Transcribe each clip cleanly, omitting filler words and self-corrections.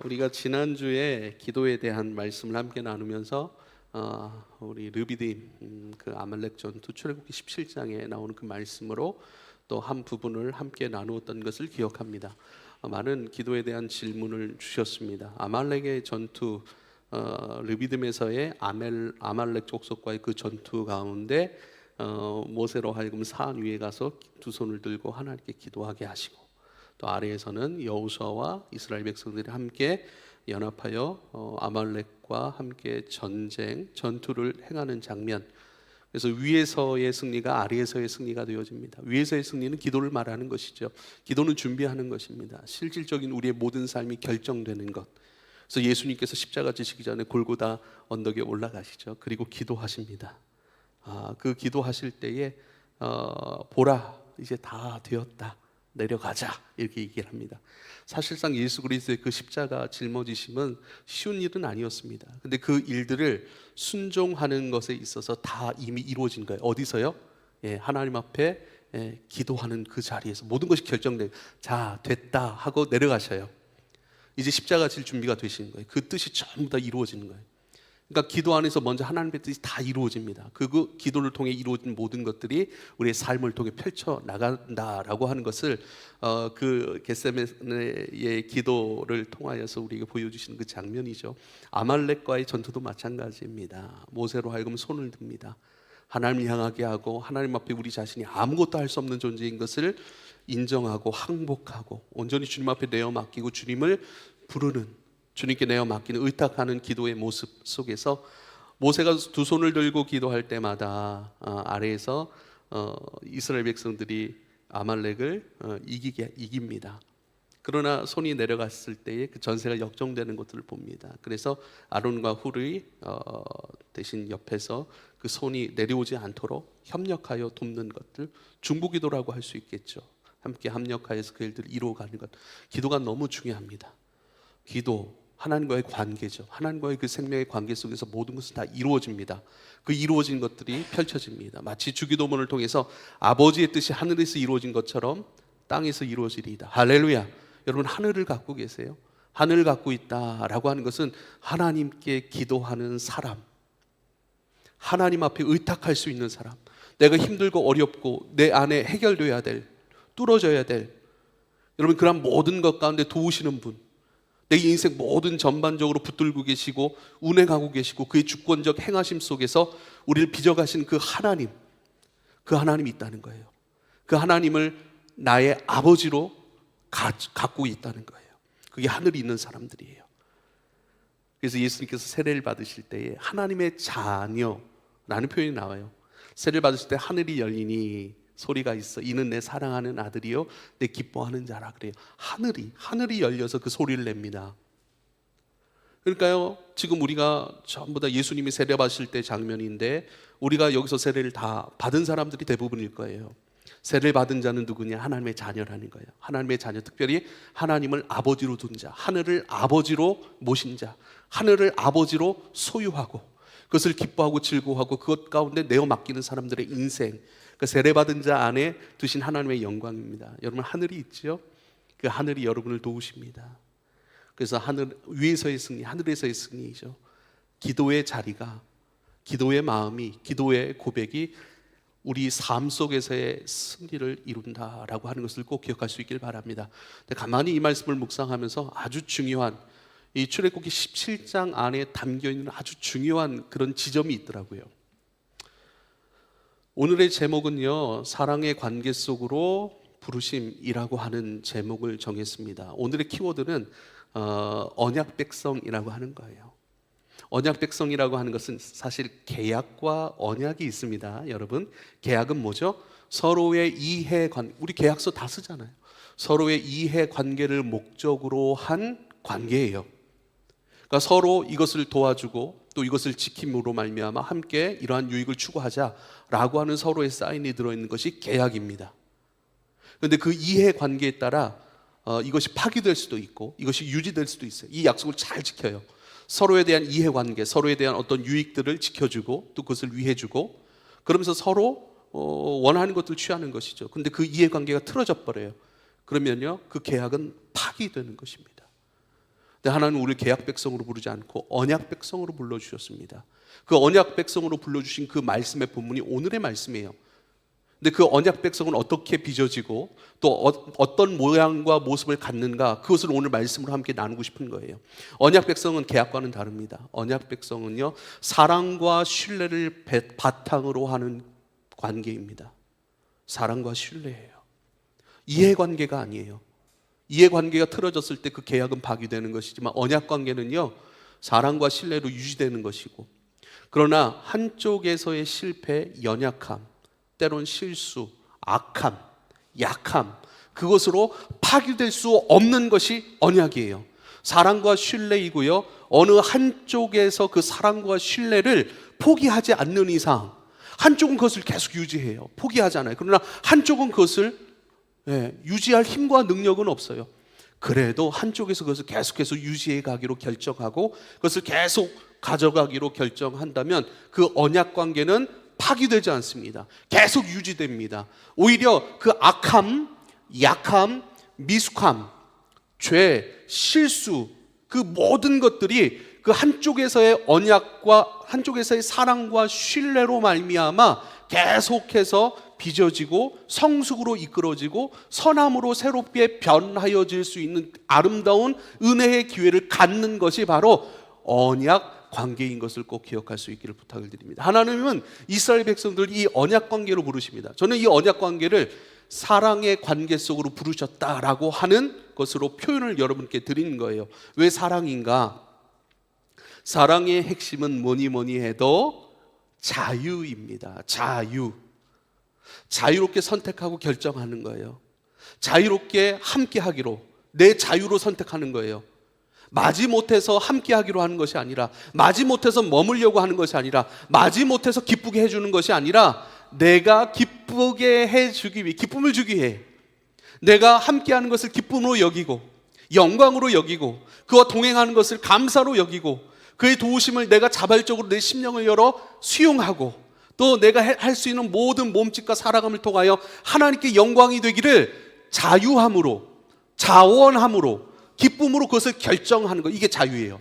우리가 지난주에 기도에 대한 말씀을 함께 나누면서 우리 르비딤 그 아말렉 전투 출애굽기 17장에 나오는 그 말씀으로 또 한 부분을 함께 나누었던 것을 기억합니다. 많은 기도에 대한 질문을 주셨습니다. 아말렉의 전투, 르비딤에서의 아말렉 족속과의 그 전투 가운데 모세로 하여금 산 위에 가서 두 손을 들고 하나님께 기도하게 하시고, 또 아래에서는 여호수아와 이스라엘 백성들이 함께 연합하여 아말렉과 함께 전투를 행하는 장면. 그래서 위에서의 승리가 아래에서의 승리가 되어집니다. 위에서의 승리는 기도를 말하는 것이죠. 기도는 준비하는 것입니다. 실질적인 우리의 모든 삶이 결정되는 것. 그래서 예수님께서 십자가 지시기 전에 골고다 언덕에 올라가시죠. 그리고 기도하십니다. 그 기도하실 때에 보라, 이제 다 되었다, 내려가자, 이렇게 얘기를 합니다. 사실상 예수 그리스도의 그 십자가 짊어지심은 쉬운 일은 아니었습니다. 근데 그 일들을 순종하는 것에 있어서 다 이미 이루어진 거예요. 어디서요? 하나님 앞에 기도하는 그 자리에서 모든 것이 결정된, 자, 됐다 하고 내려가셔요. 이제 십자가 질 준비가 되시는 거예요. 그 뜻이 전부 다 이루어지는 거예요. 그러니까 기도 안에서 먼저 하나님의 뜻이 다 이루어집니다. 그 기도를 통해 이루어진 모든 것들이 우리의 삶을 통해 펼쳐 나간다라고 하는 것을 그 겟세마네의 기도를 통하여서 우리에게 보여주시는 그 장면이죠. 아말렉과의 전투도 마찬가지입니다. 모세로 하여금 손을 듭니다. 하나님을 향하게 하고 하나님 앞에 우리 자신이 아무것도 할 수 없는 존재인 것을 인정하고 항복하고 온전히 주님 앞에 내어 맡기고 주님을 부르는, 주님께 내어 맡기는 의탁하는 기도의 모습 속에서 모세가 두 손을 들고 기도할 때마다 아래에서 이스라엘 백성들이 아말렉을 이깁니다. 그러나 손이 내려갔을 때에 그 전세가 역정되는 것들을 봅니다. 그래서 아론과 훌이 대신 옆에서 그 손이 내려오지 않도록 협력하여 돕는 것들, 중보기도라고 할 수 있겠죠. 함께 합력하여서 그 일들을 이루어가는 것. 기도가 너무 중요합니다. 기도, 하나님과의 관계죠. 하나님과의 그 생명의 관계 속에서 모든 것은 다 이루어집니다. 그 이루어진 것들이 펼쳐집니다. 마치 주기도문을 통해서 아버지의 뜻이 하늘에서 이루어진 것처럼 땅에서 이루어지리이다. 할렐루야. 여러분, 하늘을 갖고 계세요. 하늘을 갖고 있다라고 하는 것은 하나님께 기도하는 사람, 하나님 앞에 의탁할 수 있는 사람, 내가 힘들고 어렵고 내 안에 해결돼야 될, 뚫어져야 될, 여러분 그런 모든 것 가운데 도우시는 분, 내 인생 모든 전반적으로 붙들고 계시고 운행하고 계시고 그의 주권적 행하심 속에서 우리를 빚어가신 그 하나님, 그 하나님이 있다는 거예요. 그 하나님을 나의 아버지로 갖고 있다는 거예요. 그게 하늘이 있는 사람들이에요. 그래서 예수님께서 세례를 받으실 때에 하나님의 자녀라는 표현이 나와요. 세례를 받으실 때 하늘이 열리니 소리가 있어, 이는 내 사랑하는 아들이요 내 기뻐하는 자라 그래요. 하늘이 열려서 그 소리를 냅니다. 그러니까요, 지금 우리가 전부 다 예수님이 세례 받으실 때 장면인데 우리가 여기서 세례를 다 받은 사람들이 대부분일 거예요. 세례를 받은 자는 누구냐? 하나님의 자녀라는 거예요. 하나님의 자녀, 특별히 하나님을 아버지로 둔 자, 하늘을 아버지로 모신 자, 하늘을 아버지로 소유하고 그것을 기뻐하고 즐거워하고 그것 가운데 내어 맡기는 사람들의 인생, 그 세례받은 자 안에 두신 하나님의 영광입니다. 여러분, 하늘이 있죠? 그 하늘이 여러분을 도우십니다. 그래서 하늘 위에서의 승리, 하늘에서의 승리이죠. 기도의 자리가, 기도의 마음이, 기도의 고백이 우리 삶 속에서의 승리를 이룬다라고 하는 것을 꼭 기억할 수 있길 바랍니다. 근데 가만히 이 말씀을 묵상하면서 아주 중요한, 이 출애굽기 17장 안에 담겨있는 아주 중요한 그런 지점이 있더라고요. 오늘의 제목은요, 사랑의 관계 속으로 부르심이라고 하는 제목을 정했습니다. 오늘의 키워드는 언약 백성이라고 하는 거예요. 언약 백성이라고 하는 것은 사실 계약과 언약이 있습니다. 여러분, 계약은 뭐죠? 서로의 이해 관계, 우리 계약서 다 쓰잖아요. 서로의 이해 관계를 목적으로 한 관계예요. 그러니까 서로 이것을 도와주고 또 이것을 지킴으로 말미암아 함께 이러한 유익을 추구하자라고 하는 서로의 사인이 들어있는 것이 계약입니다. 그런데 그 이해 관계에 따라 이것이 파기될 수도 있고 이것이 유지될 수도 있어요. 이 약속을 잘 지켜요. 서로에 대한 이해관계, 서로에 대한 어떤 유익들을 지켜주고 또 그것을 위해주고, 그러면서 서로 원하는 것들을 취하는 것이죠. 그런데 그 이해관계가 틀어져 버려요. 그러면요, 그 계약은 파기되는 것입니다. 근데 하나님은 우리를 계약 백성으로 부르지 않고 언약 백성으로 불러주셨습니다. 그 언약 백성으로 불러주신 그 말씀의 본문이 오늘의 말씀이에요. 근데 그 언약 백성은 어떻게 빚어지고 또 어떤 모양과 모습을 갖는가, 그것을 오늘 말씀으로 함께 나누고 싶은 거예요. 언약 백성은 계약과는 다릅니다. 언약 백성은요, 사랑과 신뢰를 바탕으로 하는 관계입니다. 사랑과 신뢰예요. 이해관계가 아니에요. 이해관계가 틀어졌을 때 그 계약은 파기되는 것이지만 언약 관계는요, 사랑과 신뢰로 유지되는 것이고, 그러나 한쪽에서의 실패, 연약함, 때론 실수, 악함, 약함, 그것으로 파기될 수 없는 것이 언약이에요. 사랑과 신뢰이고요, 어느 한쪽에서 그 사랑과 신뢰를 포기하지 않는 이상 한쪽은 그것을 계속 유지해요. 포기하잖아요. 그러나 한쪽은 그것을 유지할 힘과 능력은 없어요. 그래도 한쪽에서 그것을 계속해서 유지해 가기로 결정하고 그것을 계속 가져가기로 결정한다면 그 언약 관계는 파기되지 않습니다. 계속 유지됩니다. 오히려 그 악함, 약함, 미숙함, 죄, 실수, 그 모든 것들이 그 한쪽에서의 언약과 한쪽에서의 사랑과 신뢰로 말미암아 계속해서 빚어지고 성숙으로 이끌어지고 선함으로 새롭게 변하여질 수 있는 아름다운 은혜의 기회를 갖는 것이 바로 언약 관계인 것을 꼭 기억할 수 있기를 부탁을 드립니다. 하나님은 이스라엘 백성들 이 언약 관계로 부르십니다. 저는 이 언약 관계를 사랑의 관계 속으로 부르셨다라고 하는 것으로 표현을 여러분께 드리는 거예요. 왜 사랑인가? 사랑의 핵심은 뭐니 해도 자유입니다. 자유롭게 선택하고 결정하는 거예요. 자유롭게 함께 하기로, 내 자유로 선택하는 거예요. 마지못해서 함께 하기로 하는 것이 아니라, 마지못해서 머물려고 하는 것이 아니라, 마지못해서 기쁘게 해주는 것이 아니라, 내가 기쁘게 해주기 위해, 기쁨을 주기 위해 내가 함께하는 것을 기쁨으로 여기고 영광으로 여기고 그와 동행하는 것을 감사로 여기고 그의 도우심을 내가 자발적으로 내 심령을 열어 수용하고 또 내가 할 수 있는 모든 몸짓과 살아감을 통하여 하나님께 영광이 되기를 자유함으로, 자원함으로, 기쁨으로 그것을 결정하는 것, 이게 자유예요.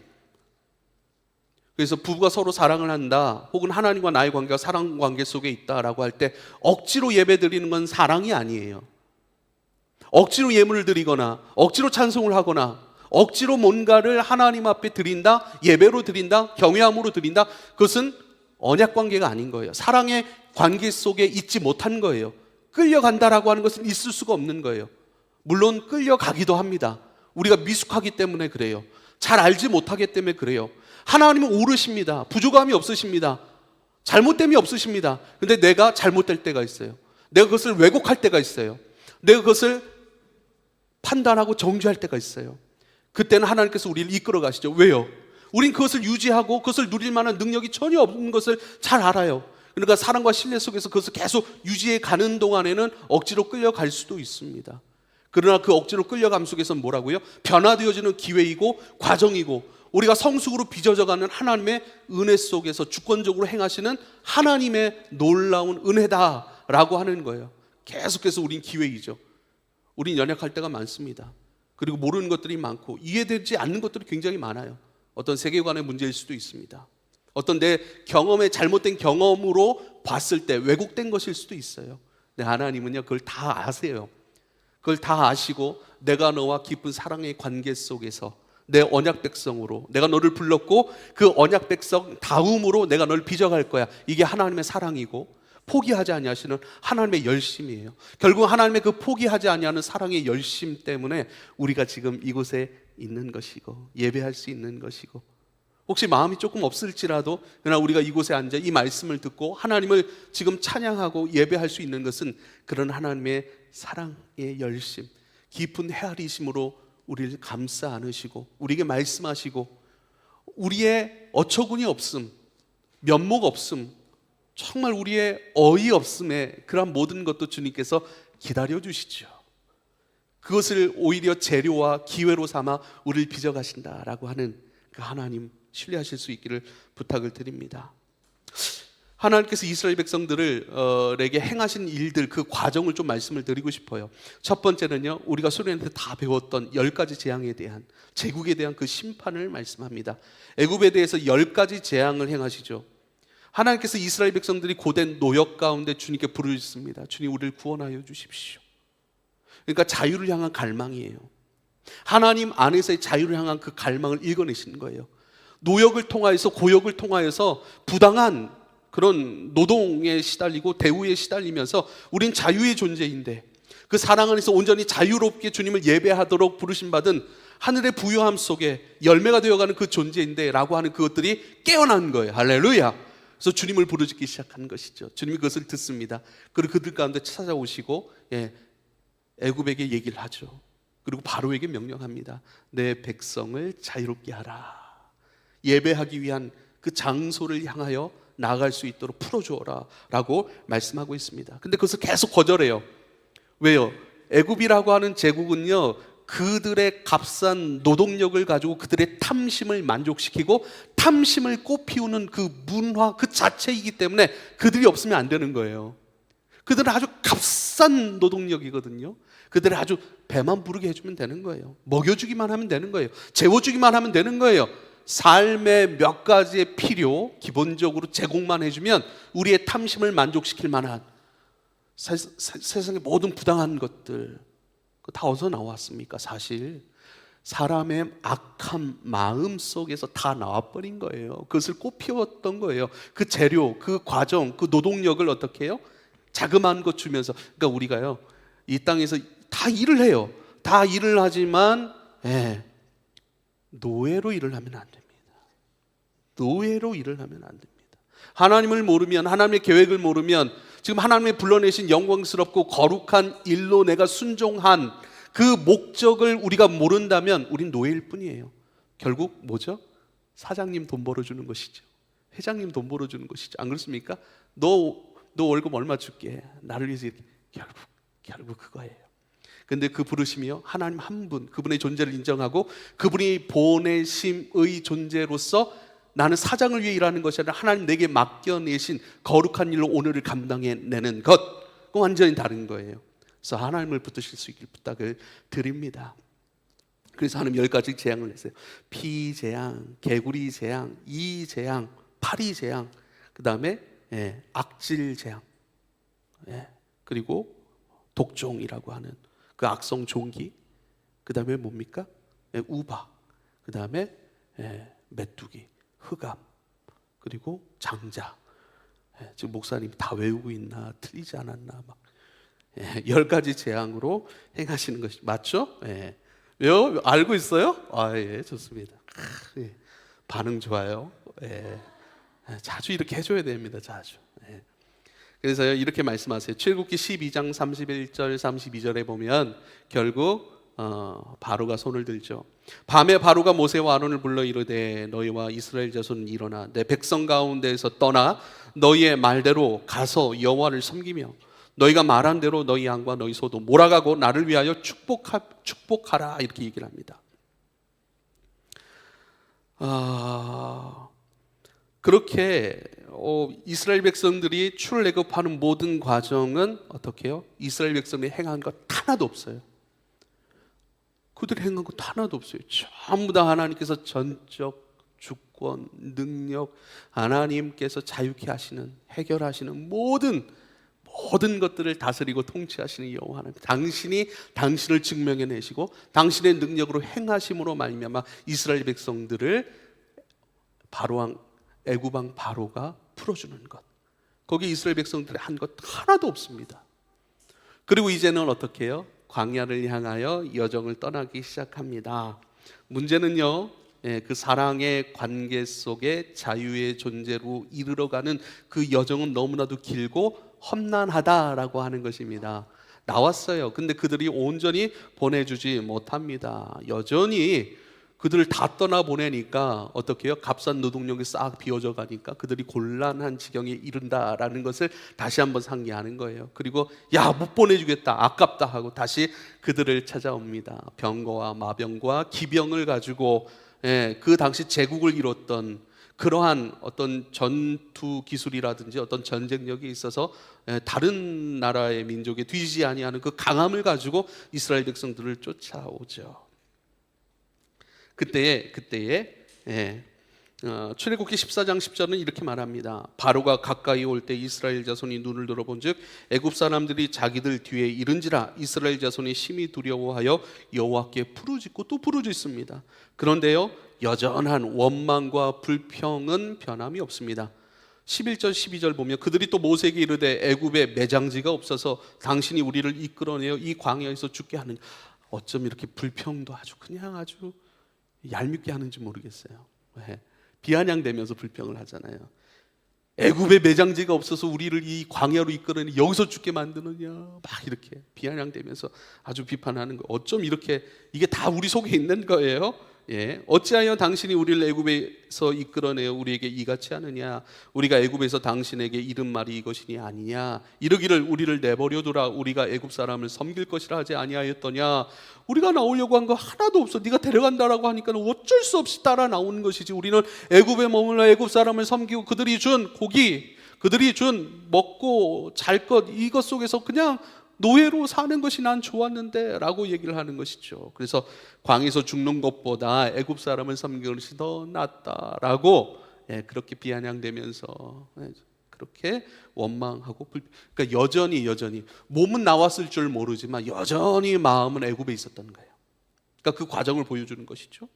그래서 부부가 서로 사랑을 한다, 혹은 하나님과 나의 관계가 사랑 관계 속에 있다라고 할 때 억지로 예배 드리는 건 사랑이 아니에요. 억지로 예물을 드리거나 억지로 찬송을 하거나 억지로 뭔가를 하나님 앞에 드린다, 예배로 드린다, 경외함으로 드린다, 그것은 언약 관계가 아닌 거예요. 사랑의 관계 속에 있지 못한 거예요. 끌려간다라고 하는 것은 있을 수가 없는 거예요. 물론 끌려가기도 합니다. 우리가 미숙하기 때문에 그래요. 잘 알지 못하기 때문에 그래요. 하나님은 오르십니다. 부족함이 없으십니다. 잘못됨이 없으십니다. 근데 내가 잘못될 때가 있어요. 내가 그것을 왜곡할 때가 있어요. 내가 그것을 판단하고 정죄할 때가 있어요. 그때는 하나님께서 우리를 이끌어 가시죠. 왜요? 우린 그것을 유지하고 그것을 누릴 만한 능력이 전혀 없는 것을 잘 알아요. 그러니까 사랑과 신뢰 속에서 그것을 계속 유지해 가는 동안에는 억지로 끌려갈 수도 있습니다. 그러나 그 억지로 끌려감 속에서는 뭐라고요? 변화되어지는 기회이고 과정이고 우리가 성숙으로 빚어져가는 하나님의 은혜 속에서 주권적으로 행하시는 하나님의 놀라운 은혜다라고 하는 거예요. 계속해서 우린 기회이죠. 우린 연약할 때가 많습니다. 그리고 모르는 것들이 많고 이해되지 않는 것들이 굉장히 많아요. 어떤 세계관의 문제일 수도 있습니다. 어떤 내 경험의 잘못된 경험으로 봤을 때 왜곡된 것일 수도 있어요. 근데 하나님은요, 그걸 다 아세요. 그걸 다 아시고 내가 너와 깊은 사랑의 관계 속에서 내 언약 백성으로 내가 너를 불렀고 그 언약 백성 다음으로 내가 너를 빚어갈 거야. 이게 하나님의 사랑이고 포기하지 아니하시는 하나님의 열심이에요. 결국 하나님의 그 포기하지 아니하는 사랑의 열심 때문에 우리가 지금 이곳에 있는 것이고 예배할 수 있는 것이고, 혹시 마음이 조금 없을지라도 그러나 우리가 이곳에 앉아 이 말씀을 듣고 하나님을 지금 찬양하고 예배할 수 있는 것은 그런 하나님의 사랑의 열심, 깊은 헤아리심으로 우리를 감싸 안으시고 우리에게 말씀하시고 우리의 어처구니 없음, 면목 없음, 정말 우리의 어이없음에 그런 모든 것도 주님께서 기다려주시죠. 그것을 오히려 재료와 기회로 삼아 우리를 빚어가신다라고 하는 그 하나님 신뢰하실 수 있기를 부탁을 드립니다. 하나님께서 이스라엘 백성들에게 행하신 일들, 그 과정을 좀 말씀을 드리고 싶어요. 첫 번째는요, 우리가 소련한테 다 배웠던 10가지 재앙에 대한, 제국에 대한 그 심판을 말씀합니다. 애굽에 대해서 10가지 재앙을 행하시죠. 하나님께서 이스라엘 백성들이 고된 노역 가운데 주님께 부르짖습니다. 주님, 우리를 구원하여 주십시오. 그러니까 자유를 향한 갈망이에요. 하나님 안에서의 자유를 향한 그 갈망을 읽어내시는 거예요. 노역을 통하여서, 고역을 통하여서 부당한 그런 노동에 시달리고 대우에 시달리면서 우린 자유의 존재인데, 그 사랑 안에서 온전히 자유롭게 주님을 예배하도록 부르심 받은 하늘의 부유함 속에 열매가 되어가는 그 존재인데 라고 하는 그것들이 깨어난 거예요. 할렐루야. 그래서 주님을 부르짖기 시작한 것이죠. 주님이 그것을 듣습니다. 그리고 그들 가운데 찾아오시고 애굽에게 얘기를 하죠. 그리고 바로에게 명령합니다. 내 백성을 자유롭게 하라. 예배하기 위한 그 장소를 향하여 나아갈 수 있도록 풀어주어라 라고 말씀하고 있습니다. 근데 그것을 계속 거절해요. 왜요? 애굽이라고 하는 제국은요, 그들의 값싼 노동력을 가지고 그들의 탐심을 만족시키고 탐심을 꽃피우는 그 문화 그 자체이기 때문에 그들이 없으면 안 되는 거예요. 그들은 아주 값싼 노동력이거든요. 그들을 아주 배만 부르게 해주면 되는 거예요. 먹여주기만 하면 되는 거예요. 재워주기만 하면 되는 거예요. 삶의 몇 가지의 필요 기본적으로 제공만 해주면 우리의 탐심을 만족시킬 만한 세상의 모든 부당한 것들 다 어디서 나왔습니까? 사실 사람의 악한 마음 속에서 다 나와버린 거예요. 그것을 꽃피웠던 거예요. 그 재료, 그 과정, 그 노동력을 어떻게 해요? 자그마한 것 주면서. 그러니까 우리가요, 이 땅에서 다 일을 해요. 다 일을 하지만 노예로 일을 하면 안 됩니다. 노예로 일을 하면 안 됩니다. 하나님을 모르면, 하나님의 계획을 모르면, 지금 하나님의 불러내신 영광스럽고 거룩한 일로 내가 순종한 그 목적을 우리가 모른다면 우린 노예일 뿐이에요. 결국 뭐죠? 사장님 돈 벌어주는 것이죠. 회장님 돈 벌어주는 것이죠. 안 그렇습니까? 너 월급 얼마 줄게. 나를 위해서 이렇게. 결국 그거예요. 근데 그 부르심이요, 하나님 한 분, 그분의 존재를 인정하고 그분이 보내심의 존재로서 나는 사장을 위해 일하는 것이 아니라 하나님 내게 맡겨내신 거룩한 일로 오늘을 감당해내는 것, 그건 완전히 다른 거예요. 그래서 하나님을 붙드실 수 있길 부탁을 드립니다. 그래서 하나님 10가지 재앙을 냈어요. 피 재앙, 개구리 재앙, 이 재앙, 파리 재앙, 그 다음에 악질 재앙, 그리고 독종이라고 하는 그 악성 종기, 그 다음에 뭡니까? 우박, 그 다음에 메뚜기, 흑암, 그리고 장자. 지금 목사님이 다 외우고 있나, 틀리지 않았나, 막 10가지 재앙으로 행하시는 것이 맞죠? 왜요? 알고 있어요? 좋습니다. 반응 좋아요. 자주 이렇게 해줘야 됩니다. 자주. 그래서 이렇게 말씀하세요. 출애굽기 12장 31절 32절에 보면 결국 바로가 손을 들죠. 밤에 바로가 모세와 아론을 불러 이르되 너희와 이스라엘 자손은 일어나 내 백성 가운데에서 떠나 너희의 말대로 가서 여호와를 섬기며 너희가 말한 대로 너희 양과 너희 소도 몰아가고 나를 위하여 축복하라 이렇게 얘기를 합니다. 그렇게 이스라엘 백성들이 출애굽하는 모든 과정은 어떻게 해요? 이스라엘 백성이 행한 것 하나도 없어요. 그들이 행한 것 하나도 없어요. 전부 다 하나님께서 전적 주권, 능력, 하나님께서 자유케 하시는, 해결하시는 모든 것들을 다스리고 통치하시는 여호와 하나님, 당신이 당신을 증명해내시고 당신의 능력으로 행하심으로 말미암아 이스라엘 백성들을 애굽 왕 바로가 풀어주는 것, 거기 이스라엘 백성들이 한 것 하나도 없습니다. 그리고 이제는 어떻게 해요? 광야를 향하여 여정을 떠나기 시작합니다. 문제는요, 그 사랑의 관계 속에 자유의 존재로 이르러가는 그 여정은 너무나도 길고 험난하다라고 하는 것입니다. 나왔어요. 근데 그들이 온전히 보내주지 못합니다. 여전히 그들을 다 떠나보내니까 어떻게 해요? 값싼 노동력이 싹 비워져 가니까 그들이 곤란한 지경에 이른다라는 것을 다시 한번 상기하는 거예요. 그리고 못 보내주겠다, 아깝다 하고 다시 그들을 찾아옵니다. 병거와 마병과 기병을 가지고 그 당시 제국을 이뤘던 그러한 어떤 전투 기술이라든지 어떤 전쟁력에 있어서 다른 나라의 민족에 뒤지지 아니하는 그 강함을 가지고 이스라엘 백성들을 쫓아오죠. 그때에 출애굽기 14장 10절은 이렇게 말합니다. 바로가 가까이 올 때 이스라엘 자손이 눈을 들어본즉 애굽 사람들이 자기들 뒤에 이른지라 이스라엘 자손이 심히 두려워하여 여호와께 부르짖고 또 부르짖습니다. 그런데요, 여전한 원망과 불평은 변함이 없습니다. 11절 12절 보면 그들이 또 모세에게 이르되 애굽에 매장지가 없어서 당신이 우리를 이끌어내어 이 광야에서 죽게 하느냐. 어쩜 이렇게 불평도 아주 얄밉게 하는지 모르겠어요. 왜? 비아냥대면서 불평을 하잖아요. 애굽에 매장지가 없어서 우리를 이 광야로 이끌어내 여기서 죽게 만드느냐, 막 이렇게 비아냥대면서 아주 비판하는 거. 어쩜 이렇게 이게 다 우리 속에 있는 거예요. 어찌하여 당신이 우리를 애굽에서 이끌어내어 우리에게 이같이 하느냐. 우리가 애굽에서 당신에게 이른 말이 이것이니 아니냐. 이르기를 우리를 내버려두라. 우리가 애굽 사람을 섬길 것이라 하지 아니하였더냐. 우리가 나오려고 한 거 하나도 없어. 네가 데려간다라고 하니까 어쩔 수 없이 따라 나오는 것이지. 우리는 애굽에 머물러 애굽 사람을 섬기고 그들이 준 고기, 그들이 준 먹고 잘 것, 이것 속에서 그냥 노예로 사는 것이 난 좋았는데 라고 얘기를 하는 것이죠. 그래서 광에서 죽는 것보다 애굽 사람을 섬기는 것이 더 낫다라고 그렇게 비아냥대면서 그렇게 원망하고 그러니까 여전히 몸은 나왔을 줄 모르지만 여전히 마음은 애굽에 있었던 거예요. 그러니까 그 과정을 보여주는 것이죠.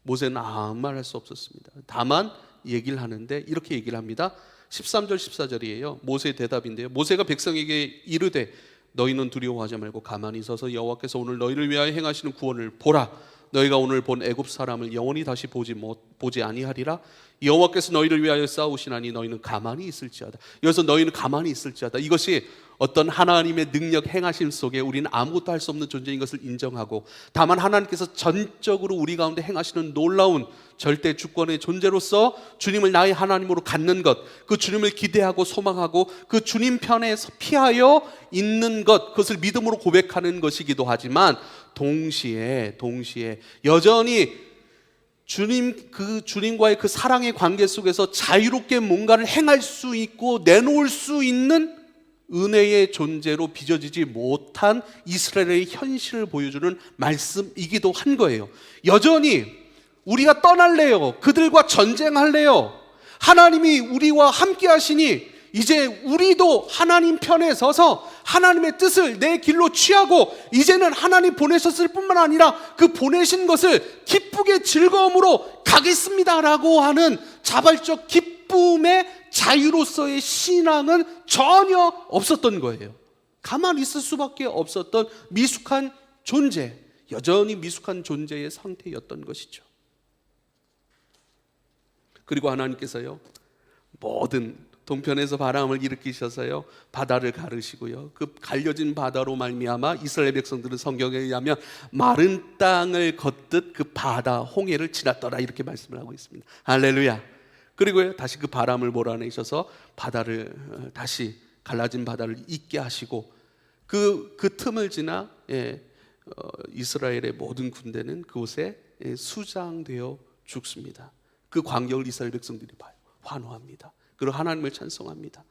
모세는 아무 말 할 수 없었습니다. 다만 얘기를 하는데 이렇게 얘기를 합니다. 13절 14절이에요. 모세의 대답인데요. 모세가 백성에게 이르되 너희는 두려워하지 말고 가만히 서서 여호와께서 오늘 너희를 위하여 행하시는 구원을 보라. 너희가 오늘 본 애굽 사람을 영원히 다시 보지 아니하리라. 여호와께서 너희를 위하여 싸우시나니 너희는 가만히 있을지어다. 여기서 너희는 가만히 있을지어다. 이것이 어떤 하나님의 능력 행하심 속에 우리는 아무것도 할 수 없는 존재인 것을 인정하고, 다만 하나님께서 전적으로 우리 가운데 행하시는 놀라운 절대 주권의 존재로서 주님을 나의 하나님으로 갖는 것, 그 주님을 기대하고 소망하고 그 주님 편에 피하여 있는 것, 그것을 믿음으로 고백하는 것이기도 하지만 동시에 여전히 주님과의 그 사랑의 관계 속에서 자유롭게 뭔가를 행할 수 있고 내놓을 수 있는 은혜의 존재로 빚어지지 못한 이스라엘의 현실을 보여주는 말씀이기도 한 거예요. 여전히 우리가 떠날래요? 그들과 전쟁할래요? 하나님이 우리와 함께 하시니 이제 우리도 하나님 편에 서서 하나님의 뜻을 내 길로 취하고 이제는 하나님 보내셨을 뿐만 아니라 그 보내신 것을 기쁘게 즐거움으로 가겠습니다라고 하는 자발적 기쁨의 자유로서의 신앙은 전혀 없었던 거예요. 가만히 있을 수밖에 없었던 미숙한 존재, 여전히 미숙한 존재의 상태였던 것이죠. 그리고 하나님께서요, 모든 동편에서 바람을 일으키셔서요 바다를 가르시고요, 그 갈려진 바다로 말미암아 이스라엘 백성들은 성경에 의하면 마른 땅을 걷듯 그 바다 홍해를 지났더라 이렇게 말씀을 하고 있습니다. 할렐루야. 그리고 다시 그 바람을 몰아내셔서 바다를 다시 갈라진 바다를 잊게 하시고 그 틈을 지나 이스라엘의 모든 군대는 그곳에 수장되어 죽습니다. 그 광경을 이스라엘 백성들이 봐요. 환호합니다. 그리고 하나님을 찬송합니다.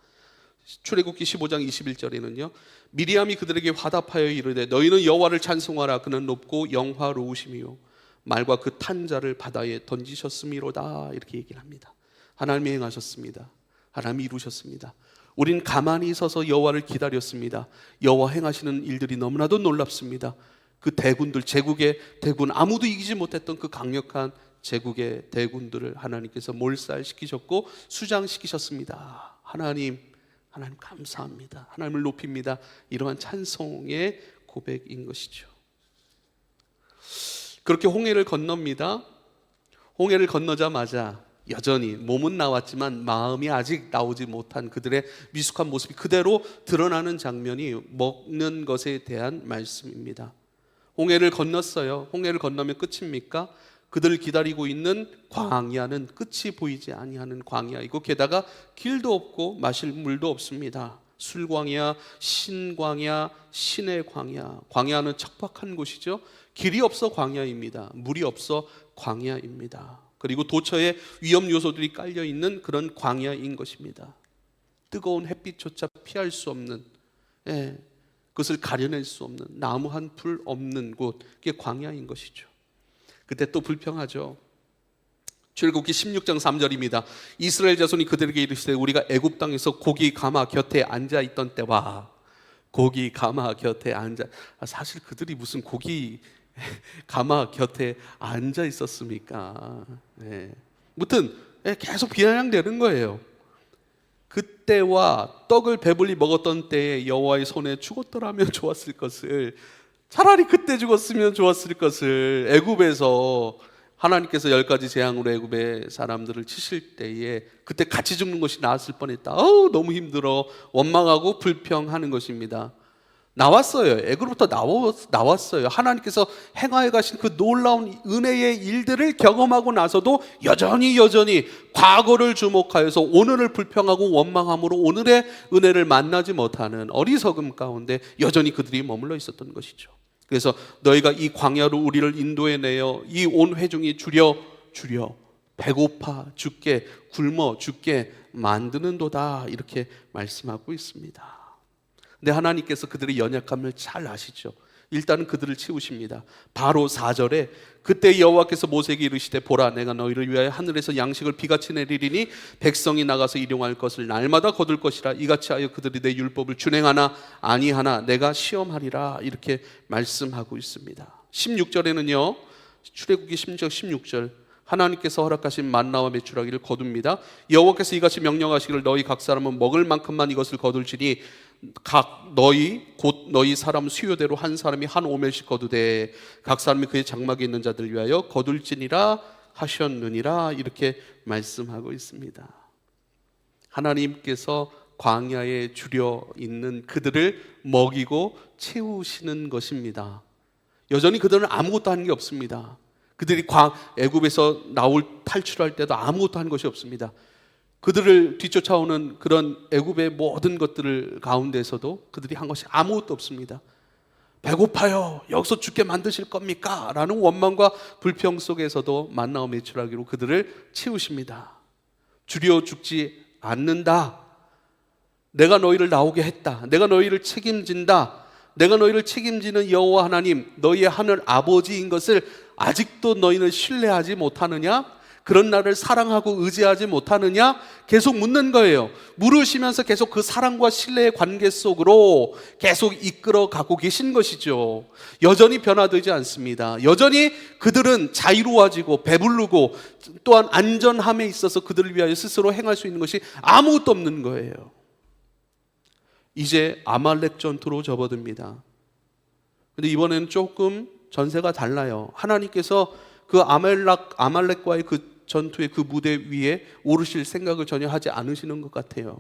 출애굽기 15장 21절에는요 미리암이 그들에게 화답하여 이르되 너희는 여호와를 찬송하라. 그는 높고 영화로우심이요 말과 그 탄 자를 바다에 던지셨음이로다 이렇게 얘기를 합니다. 하나님이 행하셨습니다. 하나님이 이루셨습니다. 우린 가만히 서서 여호와를 기다렸습니다. 여호와 행하시는 일들이 너무나도 놀랍습니다. 그 대군들, 제국의 대군, 아무도 이기지 못했던 그 강력한 제국의 대군들을 하나님께서 몰살시키셨고 수장시키셨습니다. 하나님 감사합니다. 하나님을 높입니다. 이러한 찬송의 고백인 것이죠. 그렇게 홍해를 건넙니다. 홍해를 건너자마자 여전히 몸은 나왔지만 마음이 아직 나오지 못한 그들의 미숙한 모습이 그대로 드러나는 장면이 먹는 것에 대한 말씀입니다. 홍해를 건넜어요. 홍해를 건너면 끝입니까? 그들을 기다리고 있는 광야는 끝이 보이지 아니하는 광야이고 게다가 길도 없고 마실 물도 없습니다. 술광야, 신광야, 신의 광야. 광야는 척박한 곳이죠. 길이 없어 광야입니다. 물이 없어 광야입니다. 그리고 도처에 위험 요소들이 깔려 있는 그런 광야인 것입니다. 뜨거운 햇빛조차 피할 수 없는, 그것을 가려낼 수 없는, 나무 한 풀 없는 곳, 그게 광야인 것이죠. 그때 또 불평하죠. 출애굽기 16장 3절입니다. 이스라엘 자손이 그들에게 이르시되 우리가 애굽 땅에서 고기 가마 곁에 앉아 있던 때와, 고기 가마 곁에 앉아, 사실 그들이 무슨 고기 가마 곁에 앉아 있었습니까? 무튼 계속 비아냥대는 거예요. 그때와 떡을 배불리 먹었던 때에 여호와의 손에 죽었더라면 좋았을 것을, 차라리 그때 죽었으면 좋았을 것을, 애굽에서 하나님께서 10가지 재앙으로 애굽의 사람들을 치실 때에 그때 같이 죽는 것이 나았을 뻔했다. 너무 힘들어 원망하고 불평하는 것입니다. 나왔어요. 애굽으로부터 나왔어요. 하나님께서 행하여 가신 그 놀라운 은혜의 일들을 경험하고 나서도 여전히 과거를 주목하여서 오늘을 불평하고 원망함으로 오늘의 은혜를 만나지 못하는 어리석음 가운데 여전히 그들이 머물러 있었던 것이죠. 그래서 너희가 이 광야로 우리를 인도해내어 이 온 회중이 줄여 배고파 죽게, 굶어 죽게 만드는도다, 이렇게 말씀하고 있습니다. 근데 하나님께서 그들의 연약함을 잘 아시죠. 일단은 그들을 치우십니다. 바로 4절에 그때 여호와께서 모세에게 이르시되 보라, 내가 너희를 위하여 하늘에서 양식을 비같이 내리리니 백성이 나가서 일용할 것을 날마다 거둘 것이라. 이같이 하여 그들이 내 율법을 준행하나 아니하나 내가 시험하리라, 이렇게 말씀하고 있습니다. 16절에는요, 출애굽기 16절 하나님께서 허락하신 만나와 메추라기를 거둡니다. 여호와께서 이같이 명령하시기를 너희 각 사람은 먹을 만큼만 이것을 거둘지니 곧 너희 사람 수요대로 한 사람이 한 오멜씩 거두되 각 사람이 그의 장막에 있는 자들 위하여 거둘지니라 하셨느니라, 이렇게 말씀하고 있습니다. 하나님께서 광야에 줄여 있는 그들을 먹이고 채우시는 것입니다. 여전히 그들은 아무것도 하는 게 없습니다. 그들이 애굽에서 탈출할 때도 아무것도 한 것이 없습니다. 그들을 뒤쫓아오는 그런 애굽의 모든 것들을 가운데서도 그들이 한 것이 아무것도 없습니다. 배고파요, 여기서 죽게 만드실 겁니까? 라는 원망과 불평 속에서도 만나와 메추라기로 그들을 채우십니다. 줄여 죽지 않는다. 내가 너희를 나오게 했다. 내가 너희를 책임진다. 내가 너희를 책임지는 여호와 하나님, 너희의 하늘 아버지인 것을 아직도 너희는 신뢰하지 못하느냐? 그런 나를 사랑하고 의지하지 못하느냐? 계속 묻는 거예요. 물으시면서 계속 그 사랑과 신뢰의 관계 속으로 계속 이끌어 가고 계신 것이죠. 여전히 변화되지 않습니다. 여전히 그들은 자유로워지고 배부르고 또한 안전함에 있어서 그들을 위하여 스스로 행할 수 있는 것이 아무것도 없는 거예요. 이제 아말렉 전투로 접어듭니다. 근데 이번에는 조금 전세가 달라요. 하나님께서 그 아말렉과의 그 전투의 그 무대 위에 오르실 생각을 전혀 하지 않으시는 것 같아요.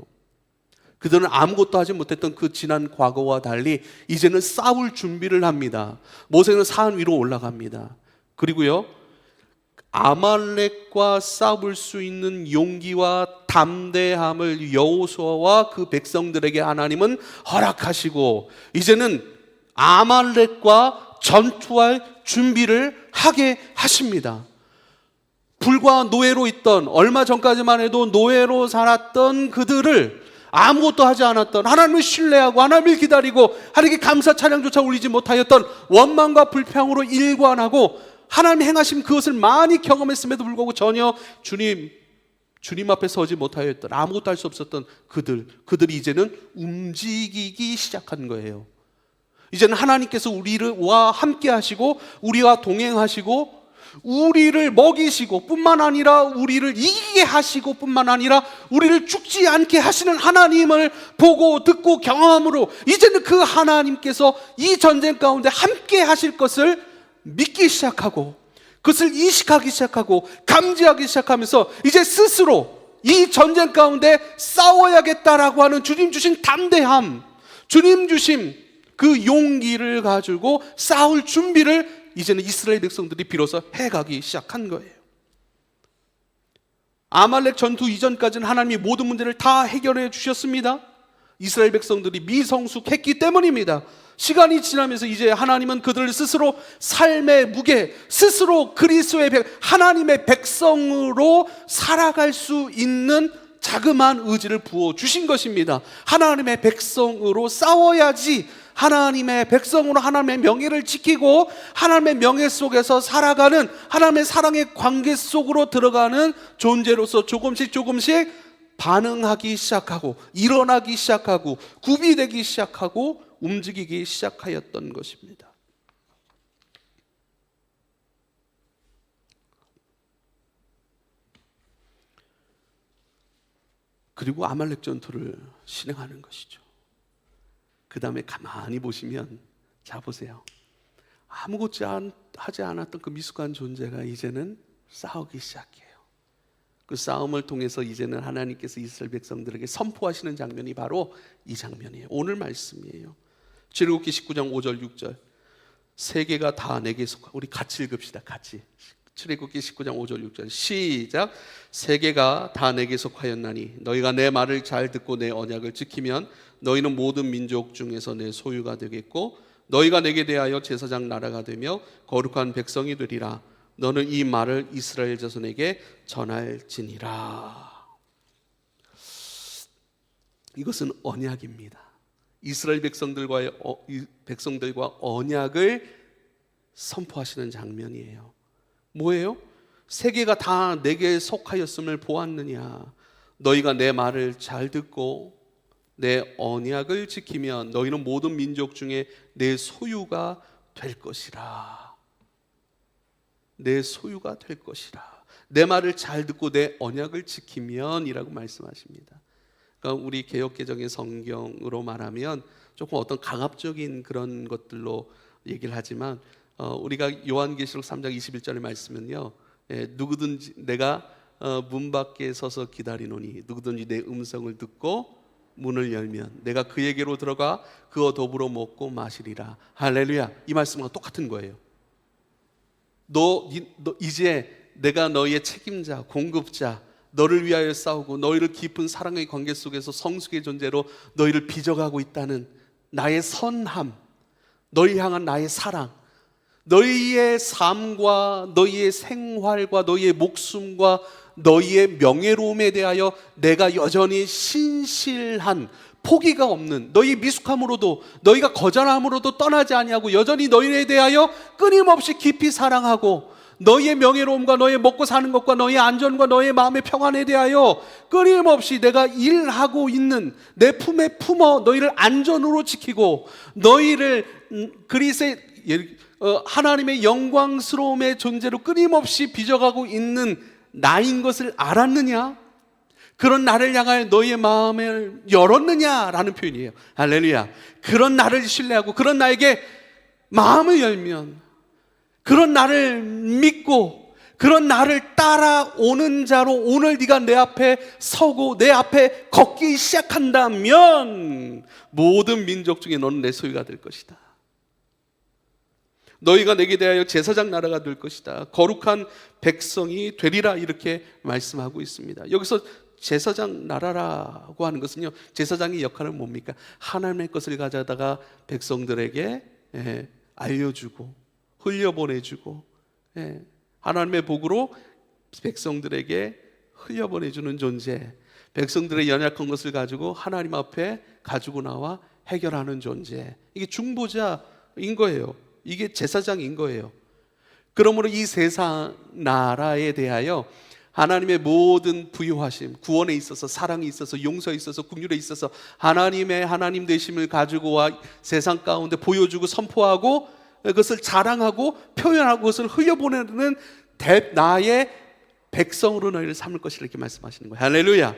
그들은 아무것도 하지 못했던 그 지난 과거와 달리 이제는 싸울 준비를 합니다. 모세는 산 위로 올라갑니다. 그리고요, 아말렉과 싸울 수 있는 용기와 담대함을 여호수아와 그 백성들에게 하나님은 허락하시고 이제는 아말렉과 전투할 준비를 하게 하십니다. 불과 노예로 있던, 얼마 전까지만 해도 노예로 살았던 그들을, 아무것도 하지 않았던, 하나님을 신뢰하고 하나님을 기다리고 하나님께 감사 찬양조차 올리지 못하였던 원망과 불평으로 일관하고 하나님 행하신 그것을 많이 경험했음에도 불구하고 전혀 주님 앞에 서지 못하였던, 아무것도 할 수 없었던 그들이 이제는 움직이기 시작한 거예요. 이제는 하나님께서 우리와 함께 하시고 우리와 동행하시고 우리를 먹이시고 뿐만 아니라 우리를 이기게 하시고 뿐만 아니라 우리를 죽지 않게 하시는 하나님을 보고 듣고 경험함으로 이제는 그 하나님께서 이 전쟁 가운데 함께 하실 것을 믿기 시작하고 그것을 이식하기 시작하고 감지하기 시작하면서 이제 스스로 이 전쟁 가운데 싸워야겠다라고 하는 주님 주신 담대함, 주님 주신 그 용기를 가지고 싸울 준비를 이제는 이스라엘 백성들이 비로소 해가기 시작한 거예요. 아말렉 전투 이전까지는 하나님이 모든 문제를 다 해결해 주셨습니다. 이스라엘 백성들이 미성숙했기 때문입니다. 시간이 지나면서 이제 하나님은 그들을 스스로 삶의 무게, 스스로 그리스도의 하나님의 백성으로 살아갈 수 있는 자그마한 의지를 부어주신 것입니다. 하나님의 백성으로 싸워야지, 하나님의 백성으로 하나님의 명예를 지키고 하나님의 명예 속에서 살아가는, 하나님의 사랑의 관계 속으로 들어가는 존재로서 조금씩 반응하기 시작하고 일어나기 시작하고 구비되기 시작하고 움직이기 시작하였던 것입니다. 그리고 아말렉 전투를 진행하는 것이죠. 그 다음에 가만히 보시면, 자 보세요, 아무것도 하지 않았던 그 미숙한 존재가 이제는 싸우기 시작해요. 그 싸움을 통해서 이제는 하나님께서 이스라엘 백성들에게 선포하시는 장면이 바로 이 장면이에요. 오늘 말씀이에요. 출애굽기 19장 5절 6절. 세계가 다 내게 속하고, 우리 같이 읽읍시다. 같이. 출애굽기 19장 5절 6절 시작. 세계가 다 내게 속하였나니 너희가 내 말을 잘 듣고 내 언약을 지키면 너희는 모든 민족 중에서 내 소유가 되겠고 너희가 내게 대하여 제사장 나라가 되며 거룩한 백성이 되리라. 너는 이 말을 이스라엘 자손에게 전할지니라. 이것은 언약입니다. 이스라엘 백성들과 언약을 선포하시는 장면이에요. 뭐예요? 세계가 다 내게 속하였음을 보았느냐. 너희가 내 말을 잘 듣고 내 언약을 지키면 너희는 모든 민족 중에 내 소유가 될 것이라. 내 소유가 될 것이라. 내 말을 잘 듣고 내 언약을 지키면 이라고 말씀하십니다. 그러니까 우리 개역개정의 성경으로 말하면 조금 어떤 강압적인 그런 것들로 얘기를 하지만 우리가 요한계시록 3장 21절의 말씀은요, 누구든지 내가 문 밖에 서서 기다리노니 누구든지 내 음성을 듣고 문을 열면 내가 그에게로 들어가 그와 더불어 먹고 마시리라. 할렐루야. 이 말씀과 똑같은 거예요. 너 이제 내가 너희의 책임자, 공급자, 너를 위하여 싸우고 너희를 깊은 사랑의 관계 속에서 성숙의 존재로 너희를 빚어가고 있다는 나의 선함, 너희 향한 나의 사랑, 너희의 삶과 너희의 생활과 너희의 목숨과 너희의 명예로움에 대하여 내가 여전히 신실한, 포기가 없는, 너희 미숙함으로도 너희가 거절함으로도 떠나지 아니하고 여전히 너희에 대하여 끊임없이 깊이 사랑하고 너희의 명예로움과 너희의 먹고 사는 것과 너희의 안전과 너희의 마음의 평안에 대하여 끊임없이 내가 일하고 있는, 내 품에 품어 너희를 안전으로 지키고 너희를 그리스의 하나님의 영광스러움의 존재로 끊임없이 빚어가고 있는 나인 것을 알았느냐? 그런 나를 향하여 너희의 마음을 열었느냐라는 표현이에요. 할렐루야. 그런 나를 신뢰하고 그런 나에게 마음을 열면, 그런 나를 믿고 그런 나를 따라오는 자로 오늘 네가 내 앞에 서고 내 앞에 걷기 시작한다면 모든 민족 중에 너는 내 소유가 될 것이다. 너희가 내게 대하여 제사장 나라가 될 것이다. 거룩한 백성이 되리라. 이렇게 말씀하고 있습니다. 여기서 제사장 나라라고 하는 것은요, 제사장의 역할은 뭡니까? 하나님의 것을 가져다가 백성들에게 알려주고 흘려보내주고 하나님의 복으로 백성들에게 흘려보내주는 존재, 백성들의 연약한 것을 가지고 하나님 앞에 가지고 나와 해결하는 존재, 이게 중보자인 거예요. 이게 제사장인 거예요. 그러므로 이 세상 나라에 대하여 하나님의 모든 부유하심, 구원에 있어서, 사랑에 있어서, 용서에 있어서, 긍휼에 있어서 하나님의 하나님 되심을 가지고 와 세상 가운데 보여주고 선포하고 그것을 자랑하고 표현하고 그것을 흘려보내는 나의 백성으로 너희를 삼을 것이라 이렇게 말씀하시는 거예요. 할렐루야.